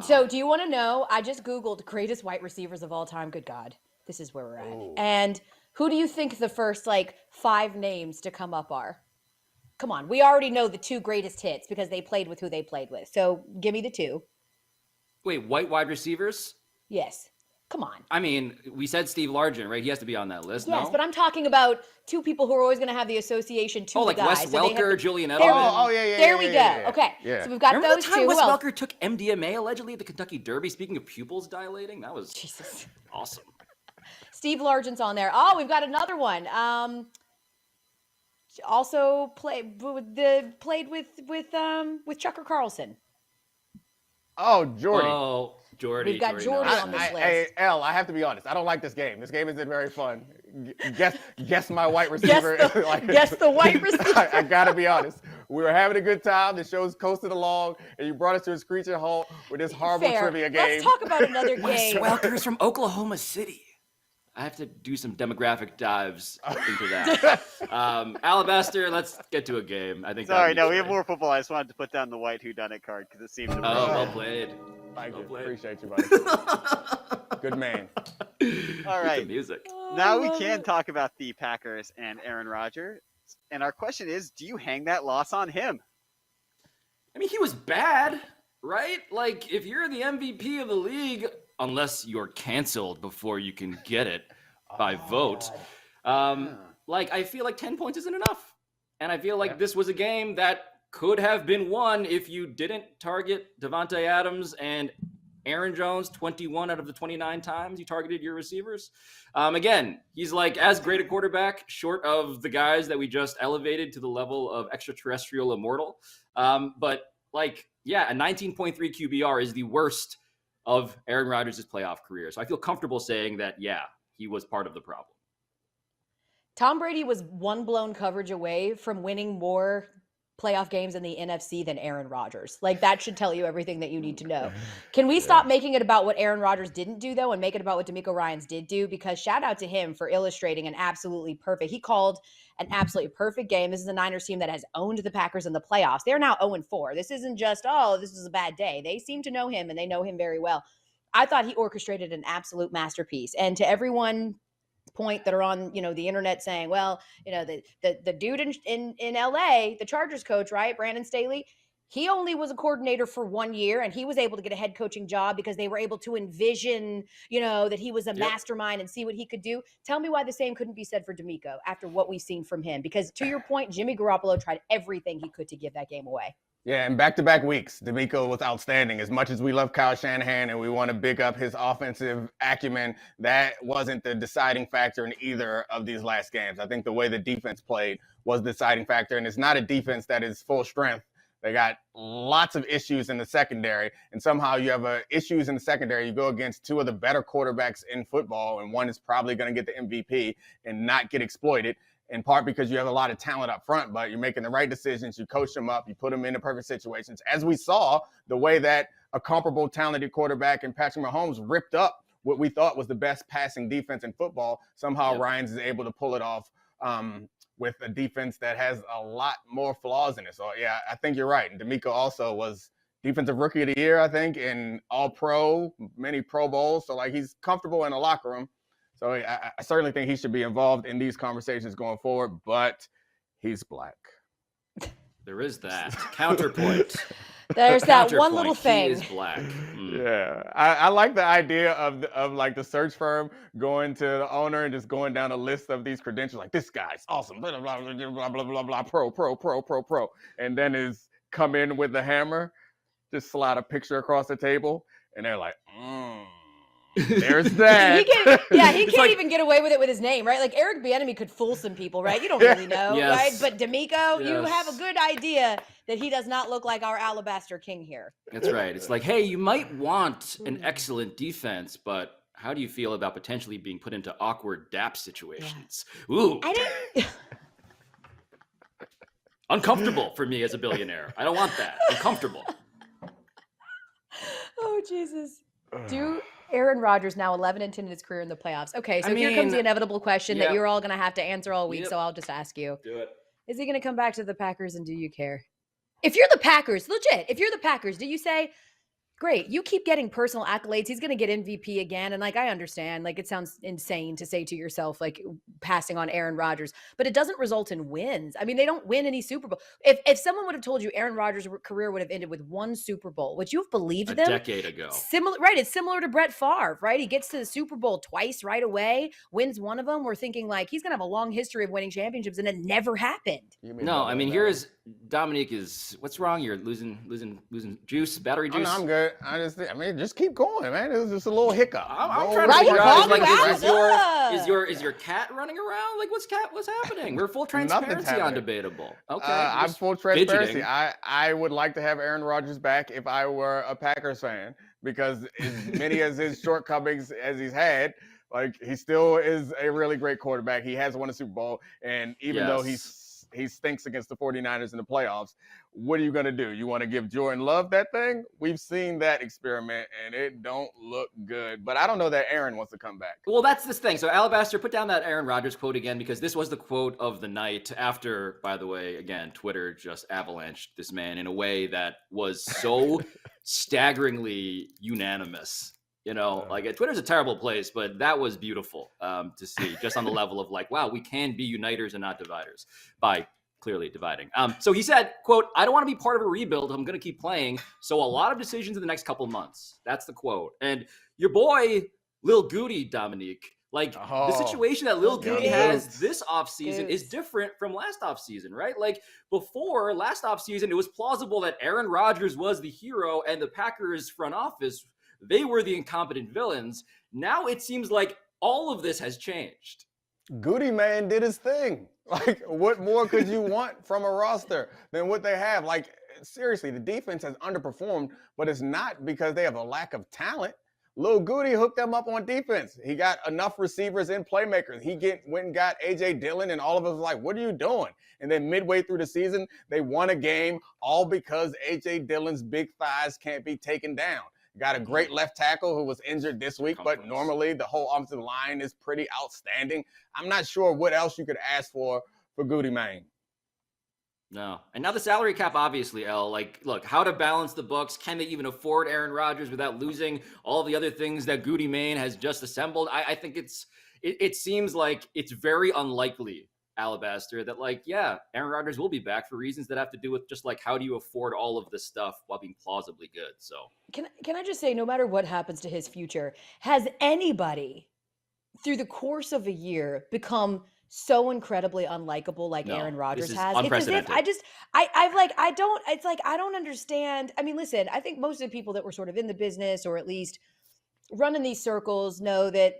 So do you want to know? I just Googled greatest white receivers of all time. Good God. This is where we're at. Ooh. And Who do you think the first 5 names to come up are? Come on, we already know the 2 greatest hits because they played with who they played with. So give me the 2. Wait, white wide receivers? Yes. Come on. I mean, we said Steve Largent, right? He has to be on that list. Yes, no? but I'm talking about 2 people who are always going to have the association to the guy. Wes Welker, Julian Edelman. Yeah. There we go. Okay, so we've got Remember those the time 2. Wes Welker took MDMA allegedly at the Kentucky Derby? Speaking of pupils dilating, that was Jesus. awesome. Steve Largent's on there. Oh, we've got another one. Also played with Chucker Carlson. Oh, Jordy. Oh, Jordy. We've got Jordy on this list. Hey, Elle, I have to be honest. I don't like this game. This game isn't very fun. Guess my white receiver. Guess the white receiver. I gotta be honest. We were having a good time. The show's coasted along, and you brought us to a screeching halt with this horrible trivia game. Let's talk about another Wes game. Welker's from Oklahoma City. I have to do some demographic dives into that. Alabaster, let's get to a game. I think. Sorry, no, we have more football. I just wanted to put down the white whodunit card because it seemed to. Oh, well played. Thank you. Played. Appreciate you, buddy. Good man. All right. The music. Now we can talk about the Packers and Aaron Rodgers. And our question is, do you hang that loss on him? I mean, he was bad, right? Like, if you're the MVP of the league, unless you're canceled before you can get it by vote, I feel like 10 points isn't enough. And I feel like this was a game that could have been won if you didn't target Devontae Adams and Aaron Jones 21 out of the 29 times you targeted your receivers. Again, he's as great a quarterback, short of the guys that we just elevated to the level of extraterrestrial immortal. But a 19.3 QBR is the worst of Aaron Rodgers' playoff career. So I feel comfortable saying that, he was part of the problem. Tom Brady was one blown coverage away from winning more playoff games in the NFC than Aaron Rodgers. That should tell you everything that you need to know. Can we stop making it about what Aaron Rodgers didn't do, though, and make it about what DeMeco Ryans did do? Because shout out to him for illustrating he called an absolutely perfect game. This is a Niners team that has owned the Packers in the playoffs. They're now 0-4. This isn't just, this is a bad day. They seem to know him, and they know him very well. I thought he orchestrated an absolute masterpiece. And to everyone point that are on the internet saying, well, the dude in LA, the Chargers coach, right, Brandon Staley, he only was a coordinator for 1 year, and he was able to get a head coaching job because they were able to envision that he was a mastermind and see what he could do. Tell me why the same couldn't be said for DeMeco after what we've seen from him, because to your point, Jimmy Garoppolo tried everything he could to give that game away. Yeah, and back-to-back weeks, DeMeco was outstanding. As much as we love Kyle Shanahan and we want to big up his offensive acumen, that wasn't the deciding factor in either of these last games. I think the way the defense played was the deciding factor, and it's not a defense that is full strength. They got lots of issues in the secondary, and somehow you have issues in the secondary. You go against 2 of the better quarterbacks in football, and one is probably going to get the MVP and not get exploited, in part because you have a lot of talent up front, but you're making the right decisions. You coach them up. You put them in the perfect situations. As we saw, the way that a comparable talented quarterback in Patrick Mahomes ripped up what we thought was the best passing defense in football, somehow Ryans is able to pull it off with a defense that has a lot more flaws in it. So, yeah, I think you're right. And DeMeco also was Defensive Rookie of the Year, I think, and All-Pro, many Pro Bowls. So, he's comfortable in the locker room. So I certainly think he should be involved in these conversations going forward, but he's black. There is that. Counterpoint. There's that one little thing. He is black. Yeah. I like the idea of the search firm going to the owner and just going down a list of these credentials, like this guy's awesome, blah, blah, blah, blah, blah, blah, blah, pro. And then come in with the hammer, just slide a picture across the table, and they're like, there's that. He can't even get away with it with his name, right? Eric Bieniemy could fool some people, right? You don't really know, right? But DeMeco, you have a good idea that he does not look like our Alabaster King here. That's right. It's hey, you might want an excellent defense, but how do you feel about potentially being put into awkward DAP situations? Yeah. Ooh. Uncomfortable for me as a billionaire. I don't want that. Uncomfortable. Oh, Jesus. Aaron Rodgers now 11-10 in his career in the playoffs. Okay, so here comes the inevitable question that you're all going to have to answer all week, so I'll just ask you. Do it. Is he going to come back to the Packers, and do you care? If you're the Packers, legit, do you say, Great. You keep getting personal accolades. He's going to get MVP again. And like, I understand, like, it sounds insane to say to yourself, like, passing on Aaron Rodgers, but it doesn't result in wins. I mean, they don't win any Super Bowl. If someone would have told you Aaron Rodgers' career would have ended with one Super Bowl, would you have believed them? A decade ago. Similar, right? It's similar to Brett Favre, right? He gets to the Super Bowl twice right away, wins one of them. We're thinking like he's going to have a long history of winning championships, and it never happened. No, I mean, here's Domonique is, what's wrong? You're losing juice, battery juice. Oh, no, I'm good. Just keep going, man. It was just a little hiccup. I'm trying to figure out, like, is your cat running around? Like, what's happening? We're full transparency on debatable. Okay. I'm full transparency. Fidgeting. I would like to have Aaron Rodgers back if I were a Packers fan, because as many as his shortcomings as he's had, like, he still is a really great quarterback. He has won a Super Bowl, and even though he stinks against the 49ers in the playoffs, what are you going to do? You want to give Jordan Love that thing? We've seen that experiment, and it don't look good. But I don't know that Aaron wants to come back. Well, that's this thing. So, Alabaster, put down that Aaron Rodgers quote again, because this was the quote of the night after, by the way, again, Twitter just avalanched this man in a way that was so staggeringly unanimous. You know, like, Twitter's a terrible place, but that was beautiful to see, just on the level of like, wow, we can be uniters and not dividers by clearly dividing. So he said, quote, "I don't want to be part of a rebuild. I'm going to keep playing. So a lot of decisions in the next couple months." That's the quote. And your boy, Lil Goody, Domonique, like, the situation that Lil Goody has this offseason is different from last offseason, right? Like, before last offseason, it was plausible that Aaron Rodgers was the hero and the Packers front office, they were the incompetent villains. Now it seems like all of this has changed. Goody Man did his thing. Like, what more could you want from a roster than what they have? Like, seriously, the defense has underperformed, but it's not because they have a lack of talent. Lil Goody hooked them up on defense. He got enough receivers and playmakers. He went and got A.J. Dillon, and all of us were like, what are you doing? And then midway through the season, they won a game, all because A.J. Dillon's big thighs can't be taken down. Got a great left tackle who was injured this week, but normally the whole offensive line is pretty outstanding. I'm not sure what else you could ask for Goody Man. No. And now the salary cap, obviously, Elle. Like, look, how to balance the books. Can they even afford Aaron Rodgers without losing all the other things that Goody Man has just assembled? I think it seems like it's very unlikely, Alabaster, that, like, yeah, Aaron Rodgers will be back for reasons that have to do with just, like, how do you afford all of this stuff while being plausibly good? So can I just say, no matter what happens to his future, has anybody through the course of a year become so incredibly unlikable like Aaron Rodgers has? It's as if I don't understand. I mean, listen, I think most of the people that were sort of in the business or at least run in these circles know that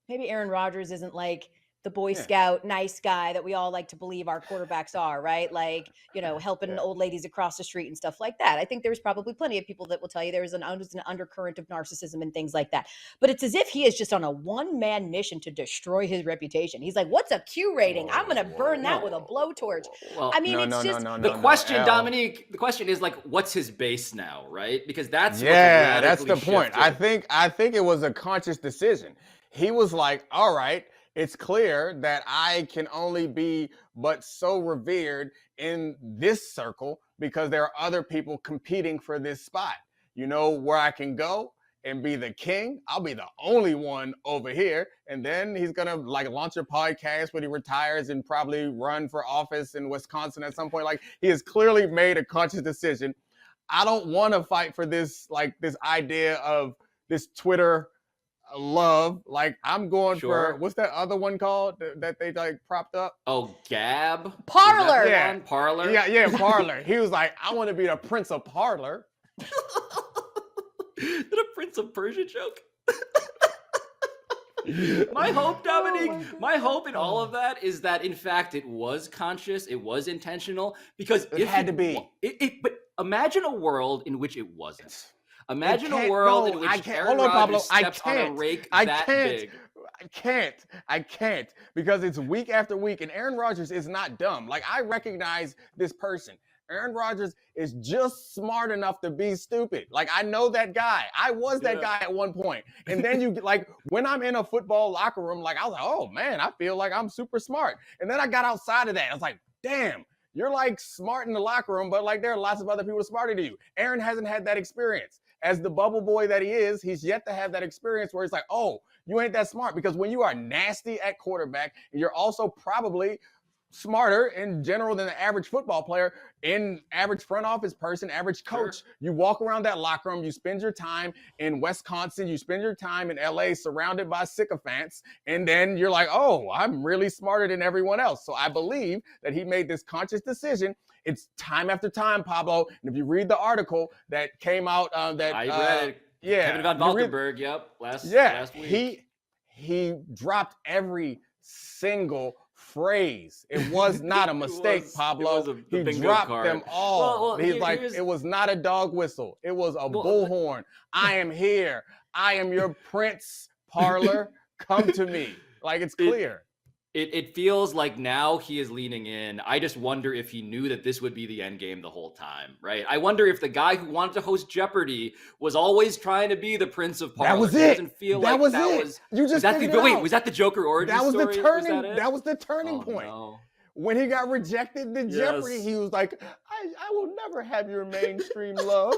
maybe Aaron Rodgers isn't like the Boy Scout, nice guy that we all like to believe our quarterbacks are, right? Like, you know, helping old ladies across the street and stuff like that. I think there's probably plenty of people that will tell you there's an undercurrent of narcissism and things like that. But it's as if he is just on a one-man mission to destroy his reputation. He's like, what's a Q rating? I'm going to burn that with a blowtorch. Well, I mean, the question, Domonique, the question is, like, what's his base now, right? Because that's that's the point. I think it was a conscious decision. He was like, all right, it's clear that I can only be but so revered in this circle because there are other people competing for this spot. You know where I can go and be the king? I'll be the only one over here. And then he's going to, like, launch a podcast when he retires and probably run for office in Wisconsin at some point. Like, he has clearly made a conscious decision. I don't want to fight for this, like, this idea of this Twitter love. Like, I'm going for, what's that other one called that they, like, propped up? Oh, Gab? Parlor. Yeah. Parlor? Yeah, Parlor. He was like, I want to be the Prince of Parlor. Is that a Prince of Persia joke? My hope, Domonique, my hope in all of that is that, in fact, it was conscious, it was intentional, because it had to be. But imagine a world in which it wasn't. Imagine a world in which Aaron Rodgers steps on a rake that big. I can't, because it's week after week, and Aaron Rodgers is not dumb. Like, I recognize this person. Aaron Rodgers is just smart enough to be stupid. Like, I know that guy. I was that guy at one point. And then you, like, when I'm in a football locker room, like, I was like, oh, man, I feel like I'm super smart. And then I got outside of that. I was like, damn, you're like smart in the locker room, but like there are lots of other people smarter than you. Aaron hasn't had that experience. As the bubble boy that he is, he's yet to have that experience where it's like, oh, you ain't that smart. Because when you are nasty at quarterback, and you're also probably smarter in general than the average football player, in average front office person, average coach. Sure. You walk around that locker room, you spend your time in Wisconsin, you spend your time in LA surrounded by sycophants, and then you're like, oh, I'm really smarter than everyone else. So I believe that he made this conscious decision. It's time after time, Pablo. And if you read the article that came out I read it. Yeah. Kevin Van Valkenburg, last week. He dropped every single phrase. It was not a mistake, Pablo. He dropped them all. He's like, it was not a dog whistle. It was a bullhorn. I am here. I am your Prince Parlor. Come to me. Like, it's clear. It feels like now he is leaning in. I just wonder if he knew that this would be the end game the whole time, right? I wonder if the guy who wanted to host Jeopardy was always trying to be the Prince of Parlor. That was it. Doesn't feel that like was that it. was. You just was that the Joker origin story? That was the turning point. No. When he got rejected to Jeopardy, he was like, I will never have your mainstream love.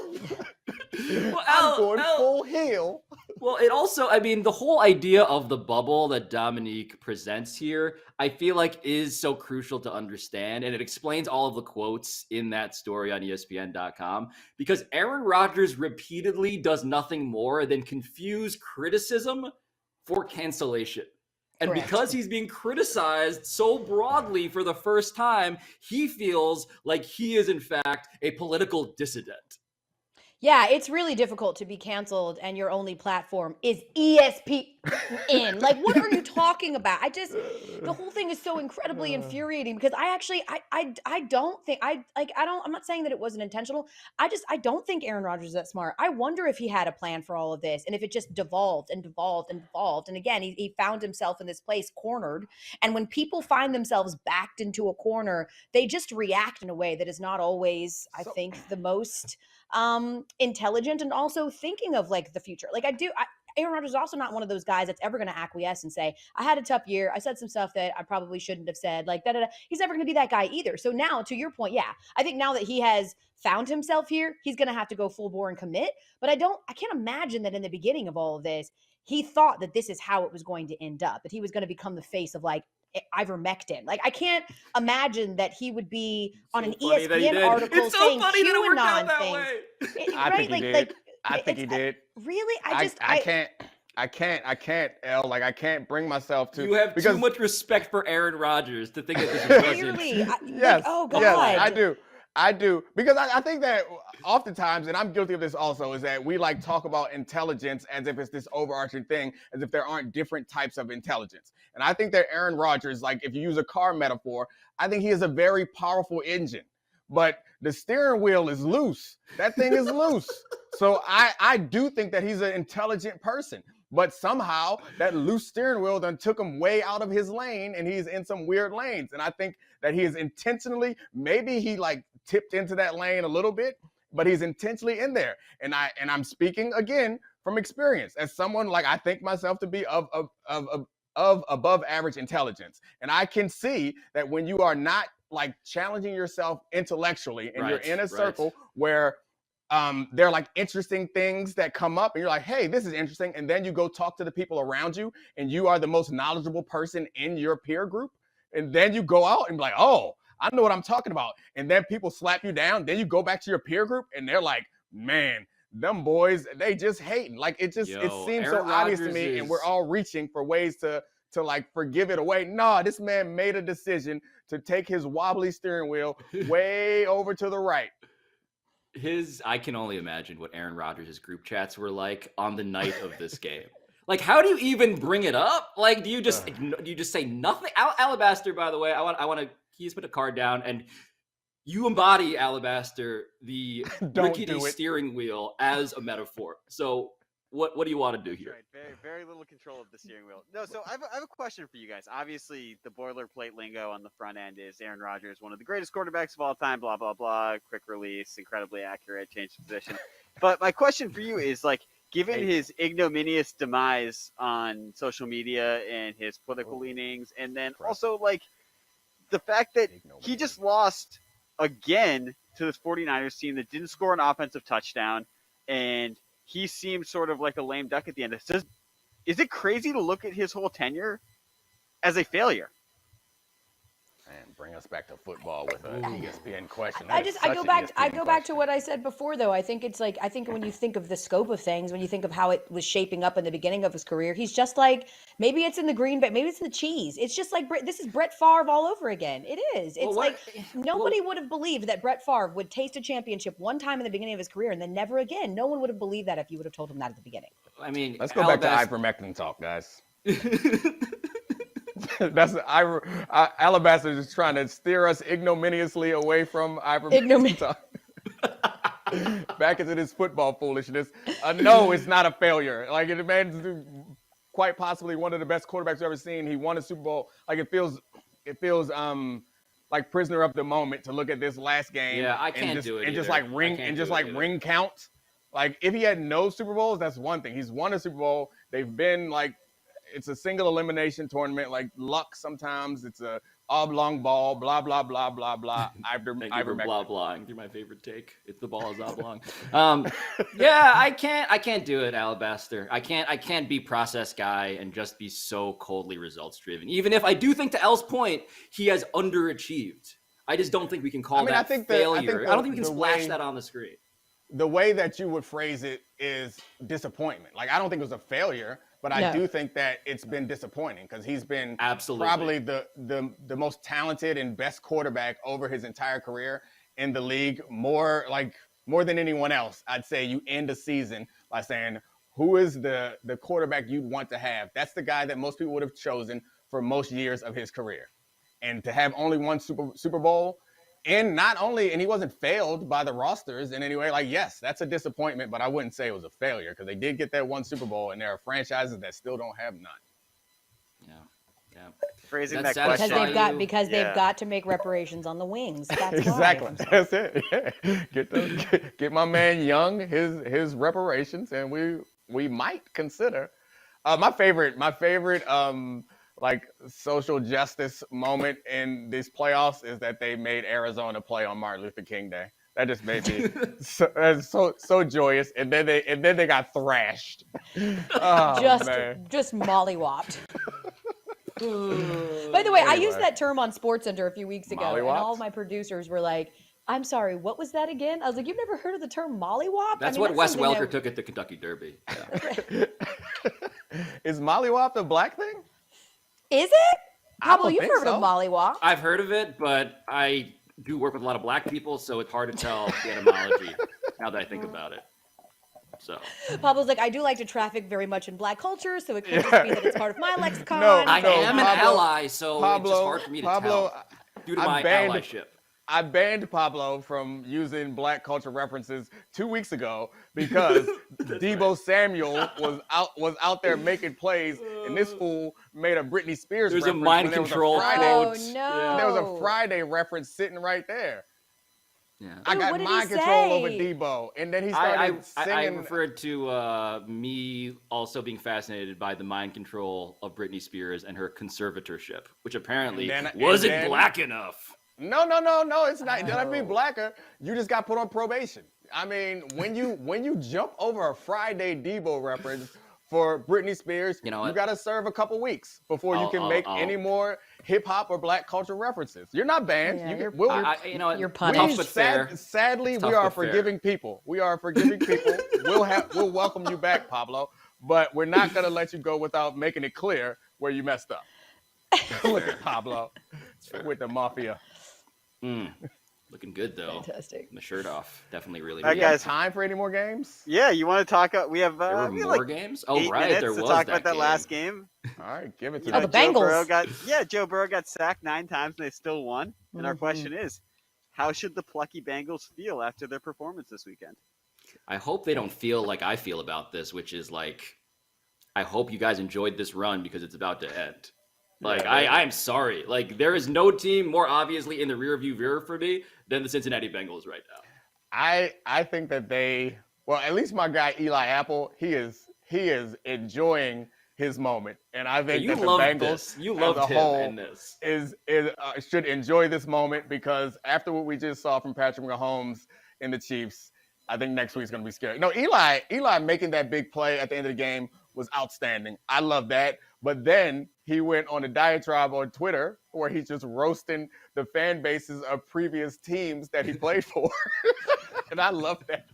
I'm going full heel. Well, it also, I mean, the whole idea of the bubble that Domonique presents here, I feel like is so crucial to understand. And it explains all of the quotes in that story on ESPN.com, because Aaron Rodgers repeatedly does nothing more than confuse criticism for cancellation. And Correct. Because he's being criticized so broadly for the first time, he feels like he is, in fact, a political dissident. Yeah, it's really difficult to be canceled and your only platform is ESPN. Like, what are you talking about? The whole thing is so incredibly infuriating because I don't think, I'm not saying that it wasn't intentional. I don't think Aaron Rodgers is that smart. I wonder if he had a plan for all of this and if it just devolved and devolved and devolved. And again, he found himself in this place cornered. And when people find themselves backed into a corner, they just react in a way that is not always, I think, the most intelligent and also thinking of like the future. Like Aaron Rodgers is also not one of those guys that's ever going to acquiesce and say, I had a tough year. I said some stuff that I probably shouldn't have said, like da, da, da. He's never going to be that guy either. So now, to your point, yeah, I think now that he has found himself here, he's going to have to go full bore and commit. But I can't imagine that in the beginning of all of this, he thought that this is how it was going to end up, that he was going to become the face of like ivermectin. Like, I can't imagine that he would be on an ESPN article saying QAnon things. I think he did. I think he did. Really? I can't, Elle. Like, I can't bring myself to. You have too much respect for Aaron Rodgers to think that this is clearly. Yes. Oh, God. Yes, I do. Because I think that oftentimes, and I'm guilty of this also, is that we like talk about intelligence as if it's this overarching thing, as if there aren't different types of intelligence. And I think that Aaron Rodgers, like if you use a car metaphor, I think he is a very powerful engine. But the steering wheel is loose. That thing is loose. So I do think that he's an intelligent person. But somehow that loose steering wheel then took him way out of his lane and he's in some weird lanes. And I think that he is intentionally, maybe he like tipped into that lane a little bit, but he's intentionally in there. And I'm speaking again from experience as someone like I think myself to be of above average intelligence. And I can see that when you are not like challenging yourself intellectually and you're in a circle where there are like interesting things that come up and you're like, hey, this is interesting. And then you go talk to the people around you and you are the most knowledgeable person in your peer group. And then you go out and be like, oh, I know what I'm talking about. And then people slap you down. Then you go back to your peer group and they're like, man, them boys, they just hating. Like it seems Aaron so obvious to me. And we're all reaching for ways to like forgive it away. No, this man made a decision to take his wobbly steering wheel way over to the right. I can only imagine what Aaron Rodgers' group chats were like on the night of this game. Like, how do you even bring it up? Like, do you just say nothing? Alabaster, by the way, I want to. He just put a card down, and you embody Alabaster, the rickety steering wheel, as a metaphor. So, what do you want to do here? Right, very very little control of the steering wheel. No, so I have a question for you guys. Obviously, the boilerplate lingo on the front end is Aaron Rodgers, one of the greatest quarterbacks of all time. Blah blah blah. Quick release, incredibly accurate, change of position. But my question for you is like, given his ignominious demise on social media and his political leanings, and then also like the fact that he just lost again to this 49ers team that didn't score an offensive touchdown, and he seemed sort of like a lame duck at the end. Is it crazy to look at his whole tenure as a failure? And bring us back to football with an ESPN question. I go back to what I said before, though. I think when you think of the scope of things, when you think of how it was shaping up in the beginning of his career, he's just like, maybe it's in the green bay, maybe it's in the cheese. It's just like, this is Brett Favre all over again. It is. It's nobody would have believed that Brett Favre would taste a championship one time in the beginning of his career and then never again. No one would have believed that if you would have told him that at the beginning. I mean, let's go back to ivermectin talk, guys. That's Alabaster is trying to steer us ignominiously away from ivermectin talk. Back into this football foolishness. No, it's not a failure. Like, the man's quite possibly one of the best quarterbacks I've ever seen. He won a Super Bowl. Like, it feels like prisoner of the moment to look at this last game. Yeah, I can't do it. And just like ring count. Like, if he had no Super Bowls, that's one thing. He's won a Super Bowl. They've been like, it's a single elimination tournament, like luck sometimes. It's a oblong ball, blah, blah, blah, blah, blah. Thank you for blah, blah. You're my favorite take. If the ball is oblong. Yeah, I can't do it, Alabaster. I can't be process guy and just be so coldly results driven. Even if I do think, to Elle's point, he has underachieved. I just don't think we can call that failure. I don't think we can splash that on the screen. The way that you would phrase it is disappointment. Like, I don't think it was a failure. But I do think that it's been disappointing because he's been probably the most talented and best quarterback over his entire career in the league. More than anyone else, I'd say you end a season by saying, who is the quarterback you'd want to have? That's the guy that most people would have chosen for most years of his career. And to have only one Super Bowl, and he wasn't failed by the rosters in any way. Like, yes, that's a disappointment, but I wouldn't say it was a failure because they did get that one Super Bowl, and there are franchises that still don't have none. Yeah. Phrasing that question because they've got to make reparations on the wings. That's exactly. Why. That's it. Yeah. Get my man Young his reparations, and we might consider my favorite like social justice moment in these playoffs is that they made Arizona play on Martin Luther King Day. That just made me so joyous. And then they got thrashed. Just mollywopped. By the way, I used that term on SportsCenter a few weeks ago, and all of my producers were like, "I'm sorry, what was that again?" I was like, "You've never heard of the term mollywop?" That's what Wes Welker took at the Kentucky Derby. Yeah. Is mollywop a black thing? Is it? Pablo, you've heard of mollywop. I've heard of it, but I do work with a lot of black people, so it's hard to tell the etymology now that I think about it. So Pablo's like, I do like to traffic very much in black culture, so it could just be that it's part of my lexicon. I am an ally, so it's just hard for me to tell due to my allyship. I banned Pablo from using black culture references 2 weeks ago because Deebo Samuel was out there making plays, and this fool made a Britney Spears reference. There's a mind control quote. Oh, no. There was a Friday reference sitting right there. Yeah. I got mind control over Deebo, and then he started singing. I referred to me also being fascinated by the mind control of Britney Spears and her conservatorship, which apparently wasn't black enough. No, it's not. Did I mean blacker? You just got put on probation. I mean, when you jump over a Friday Deebo reference for Britney Spears, you got to serve a couple weeks before you can make any more hip hop or black culture references. You're not banned. Yeah, you're punished. But fair. Sadly, we are forgiving people. We are forgiving people. We'll welcome you back, Pablo, but we're not going to let you go without making it clear where you messed up. Look at Pablo with the mafia. Looking good though. Fantastic. The shirt off, definitely really. All right, guys, time for any more games? Yeah, you want to talk? We have. There were more games. Oh, right, there was. To talk that about that game. last game. All right, give it to me. me. The Bengals. Joe Burrow got sacked 9 times and they still won. And our question is, how should the plucky Bengals feel after their performance this weekend? I hope they don't feel like I feel about this, which is like, I hope you guys enjoyed this run because it's about to end. Like, I am sorry. Like, there is no team more obviously in the rearview mirror for me than the Cincinnati Bengals right now. I think that at least my guy Eli Apple, he is enjoying his moment, and I think You that the loved Bengals this. You as loved a him whole in this. should enjoy this moment, because after what we just saw from Patrick Mahomes in the Chiefs, I think next week's going to be scary. No, Eli making that big play at the end of the game was outstanding. I love that. But then he went on a diatribe on Twitter where he's just roasting the fan bases of previous teams that he played for. And I love that.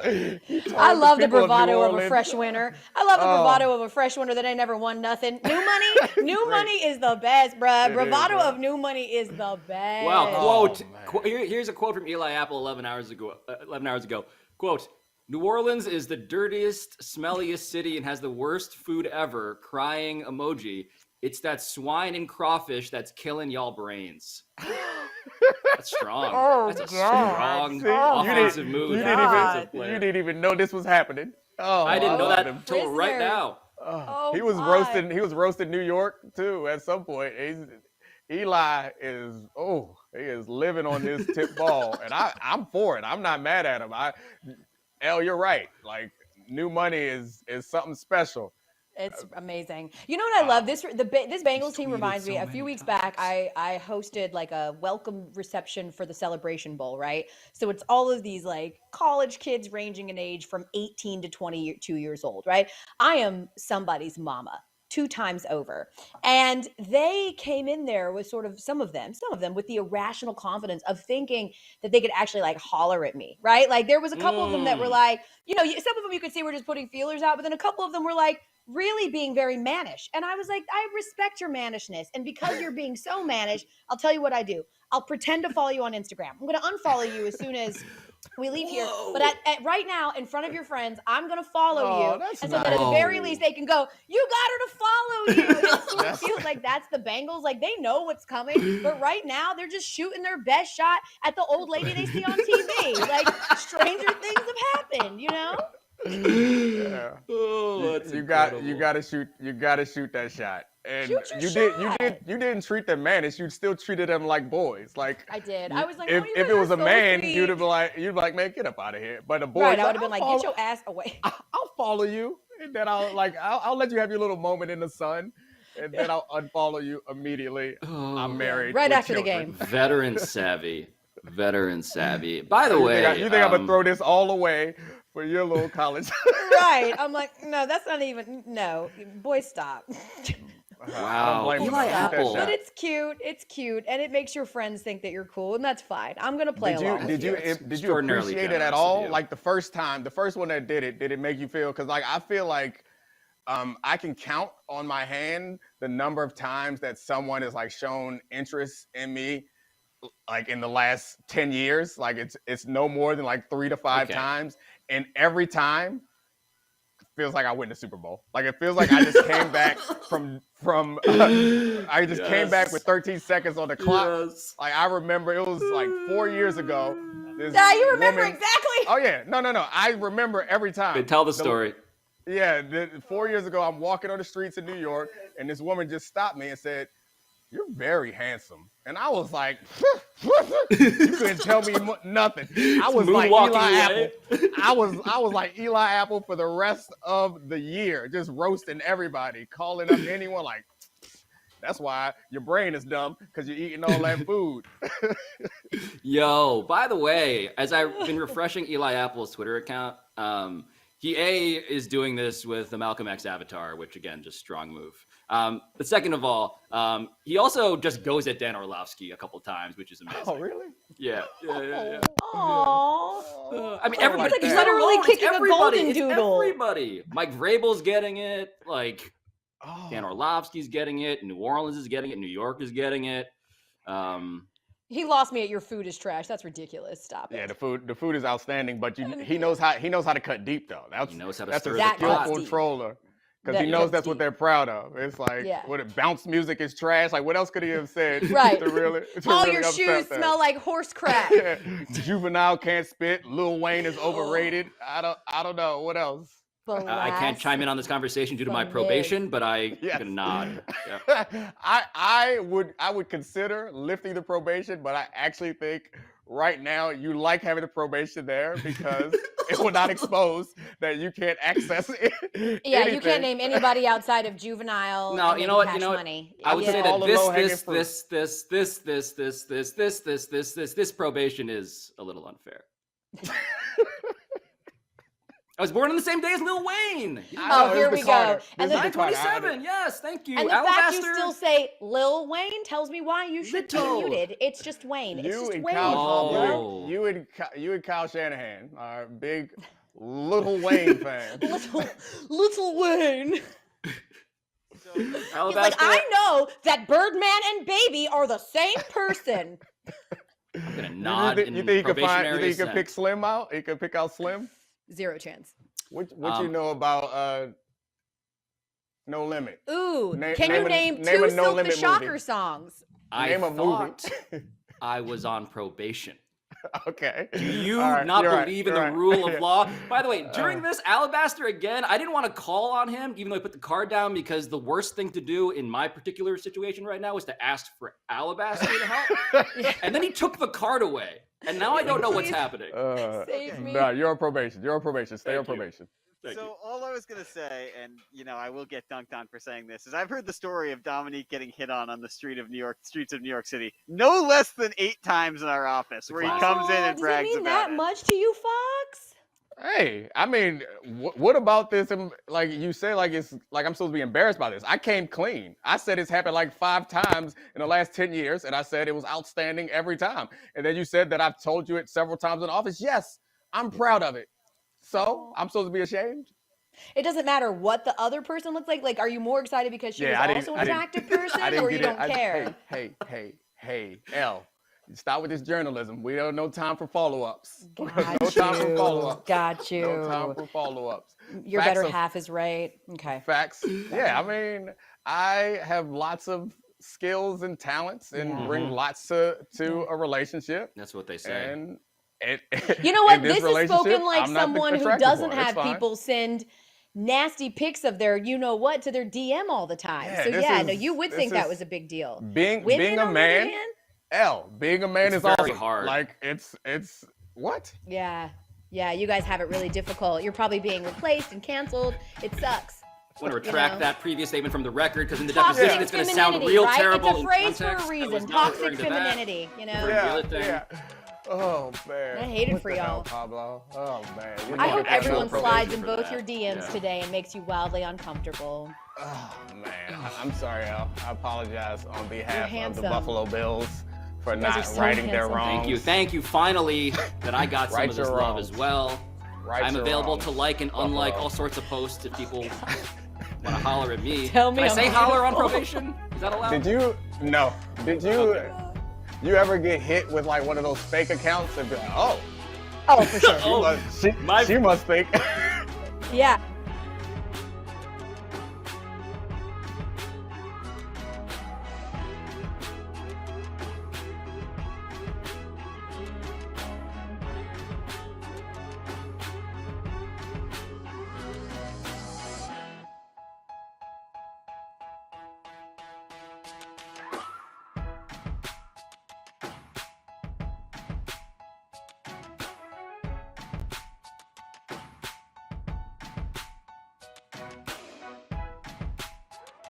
I love the bravado of a fresh winner. I love the bravado of a fresh winner that ain't never won nothing. New money is the best, bruh. Bravado of new money is the best. Wow, here's a quote from Eli Apple 11 hours ago. Quote, New Orleans is the dirtiest, smelliest city and has the worst food ever. Crying emoji. It's that swine and crawfish that's killing y'all brains. That's strong. That's a strong offensive move. You didn't even know this was happening. I didn't know that until right now. He was roasting New York too at some point. Eli is he is living on this tip ball, and I'm for it. I'm not mad at him. Elle, you're right. Like, new money is something special. It's amazing. You know what I love? This Bengals team reminds me. A few weeks back, I hosted like a welcome reception for the Celebration Bowl, right? So it's all of these like college kids ranging in age from 18 to 22 years old, right? I am somebody's mama 2 times over. And they came in there with sort of some of them with the irrational confidence of thinking that they could actually like holler at me, right? Like there was a couple of them that were like, some of them you could see were just putting feelers out, but then a couple of them were like, really being very mannish. And I was like, I respect your mannishness. And because you're being so mannish, I'll tell you what I do. I'll pretend to follow you on Instagram. I'm going to unfollow you as soon as we leave here. But at right now, in front of your friends, I'm going to follow you. And so that at the very least, they can go, you got her to follow you. And it sort of feels like that's the Bengals. Like they know what's coming. But right now, they're just shooting their best shot at the old lady they see on TV. Like stranger things have happened, Yeah. You got to shoot that shot. And you didn't treat them mannish. You still treated them like boys. Like I did. I was like, if it was a man, you'd be like, man, get up out of here. But a boy, right? I would have been like, get your ass away. I'll follow you, and then I'll let you have your little moment in the sun, and then I'll unfollow you immediately. I'm married. Right after children. the game. Veteran savvy. By the way, you think I'm gonna throw this all away for your little college? Right. I'm like, no, that's not even. No, boy, stop. Wow, Eli Apple. But it's cute, and it makes your friends think that you're cool, and that's fine. I'm gonna play along. Did you appreciate it at all? Like the first one that did it make you feel? Because like I feel like I can count on my hand the number of times that someone has like shown interest in me, like in the last 10 years. Like it's no more than like 3 to 5 times, and every time feels like I win the Super Bowl. Like it feels like I just came back from I just came back with 13 seconds on the clock. Yes. Like I remember it was like 4 years ago. You remember exactly? Oh yeah. No. I remember every time. Okay, tell the story. 4 years ago, I'm walking on the streets of New York, and this woman just stopped me and said, "You're very handsome." And I was like, you couldn't tell me nothing. I was like Eli Apple. I was like Eli Apple for the rest of the year, just roasting everybody, calling up anyone like, that's why your brain is dumb, because you're eating all that food. Yo, by the way, as I've been refreshing Eli Apple's Twitter account, he is doing this with the Malcolm X avatar, which again, just strong move. But second of all, he also just goes at Dan Orlovsky a couple times, which is amazing. Oh, really? Yeah. Aww. I mean, everybody. It's like he's literally kicking a golden doodle. Everybody. Mike Vrabel's getting it. Like, Dan Orlovsky's getting it. New Orleans is getting it. New York is getting it. He lost me at your food is trash. That's ridiculous. Stop it. Yeah, the food is outstanding, but he knows how to cut deep though. He knows how to that's stir a skillful troller. Because he knows that's what they're proud of. It's like, bounce music is trash. Like, what else could he have said? Right. to all really your shoes smell like horse crap. Juvenile can't spit. Lil Wayne is overrated. I don't know. What else? I can't chime in on this conversation due to my probation, but I'm gonna nod. Yeah. I would consider lifting the probation, but I actually think right now you like having the probation there because it will not expose that you can't access it. Yeah, you can't name anybody outside of juvenile. No, and you know what? cash You know what? money. I would say all that the low-hanging fruit. this probation is a little unfair. I was born on the same day as Lil Wayne. Oh, here we go. And the 9/27. Yes, thank you. And the Alabaster. fact you still say Lil Wayne tells me why you should be Little. muted. It's just Wayne. It's You just and Wayne. Kyle- you and Kyle Shanahan are big Little Wayne fans. Little Wayne. So, He's like, Alabaster. I know that Birdman and Baby are the same person. I'm gonna nod in You think you probationary can pick assent. Slim out? You can pick out Slim? Zero chance. What you know about No Limit? Ooh, Name- can you name name a two No Silk the Limit Shocker movie. songs? I Name a thought movie. I was on probation. Okay. Do you All right, not you're right, believe in you're the right. rule of law? By the way, during this, Alabaster, again, I didn't want to call on him, even though I put the card down, because the worst thing to do in my particular situation right now was to ask for Alabaster to help. And then he took the card away. And now I don't know what's happening. Save me. No, you're on probation. You're on probation. Stay on Thank you. probation. Thank you. so all I was gonna say, and I will get dunked on for saying this, is I've heard the story of Domonique getting hit on the streets of New York City, no less than 8 times in our office, where he comes in and does brags it mean about that it. much to you, Fox? Hey, I mean, what about this? Like you say, like it's like I'm supposed to be embarrassed by this. I came clean. I said it's happened like 5 times in the last 10 years, and I said it was outstanding every time. And then you said that I've told you it several times in the office. Yes, I'm proud of it. So I'm supposed to be ashamed? It doesn't matter what the other person looks like. Like, are you more excited because she was also an attractive person, or you don't care? Hey, Elle, stop with this journalism. We don't no time for follow-ups. Got No time for follow-ups. Got you. No time for follow-ups. Your Facts better of- half is right. Okay. Facts. Yeah, I mean, I have lots of skills and talents and Yeah. bring lots to a relationship. That's what they say. And You know what? in this This is relationship, spoken like I'm not the someone who attractive doesn't one. It's have fine. people send nasty pics of their you-know-what to their DM all the time. Yeah, So this no, is- you would this think that is- was a big deal. Being Women, a on the other man, hand, Elle, being a man It's is very awesome. hard. Like it's what? yeah, you guys have it really difficult. You're probably being replaced and canceled. It sucks. I want to retract know. that previous statement from the record because in the Toxic deposition it's going to sound femininity, real right? terrible. It's a phrase for in a context. I reason. was not Toxic referring to that. femininity. You know. Yeah. Real thing. Yeah. Oh man. I hate it What for the hell, y'all. Pablo. Oh man. We're I going hope to actual everyone probation slides in for both that. your DMs Yeah. today and makes you wildly uncomfortable. Oh man. I'm sorry, Elle. I apologize on behalf of the handsome. Buffalo Bills for You guys are not so righting their handsome. wrongs. Thank you. Finally, that I got some Right of this your love wrongs. as well. Right I'm your available wrongs. to like and unlike Buffalo. all sorts of posts if people want to holler at me. Tell me Can I I'm say holler on beautiful. probation? Is that allowed? Did you? No. Did you? Okay. You ever get hit with like one of those fake accounts and be like, oh, Oh, for sure. Oh, she my- must think. Yeah.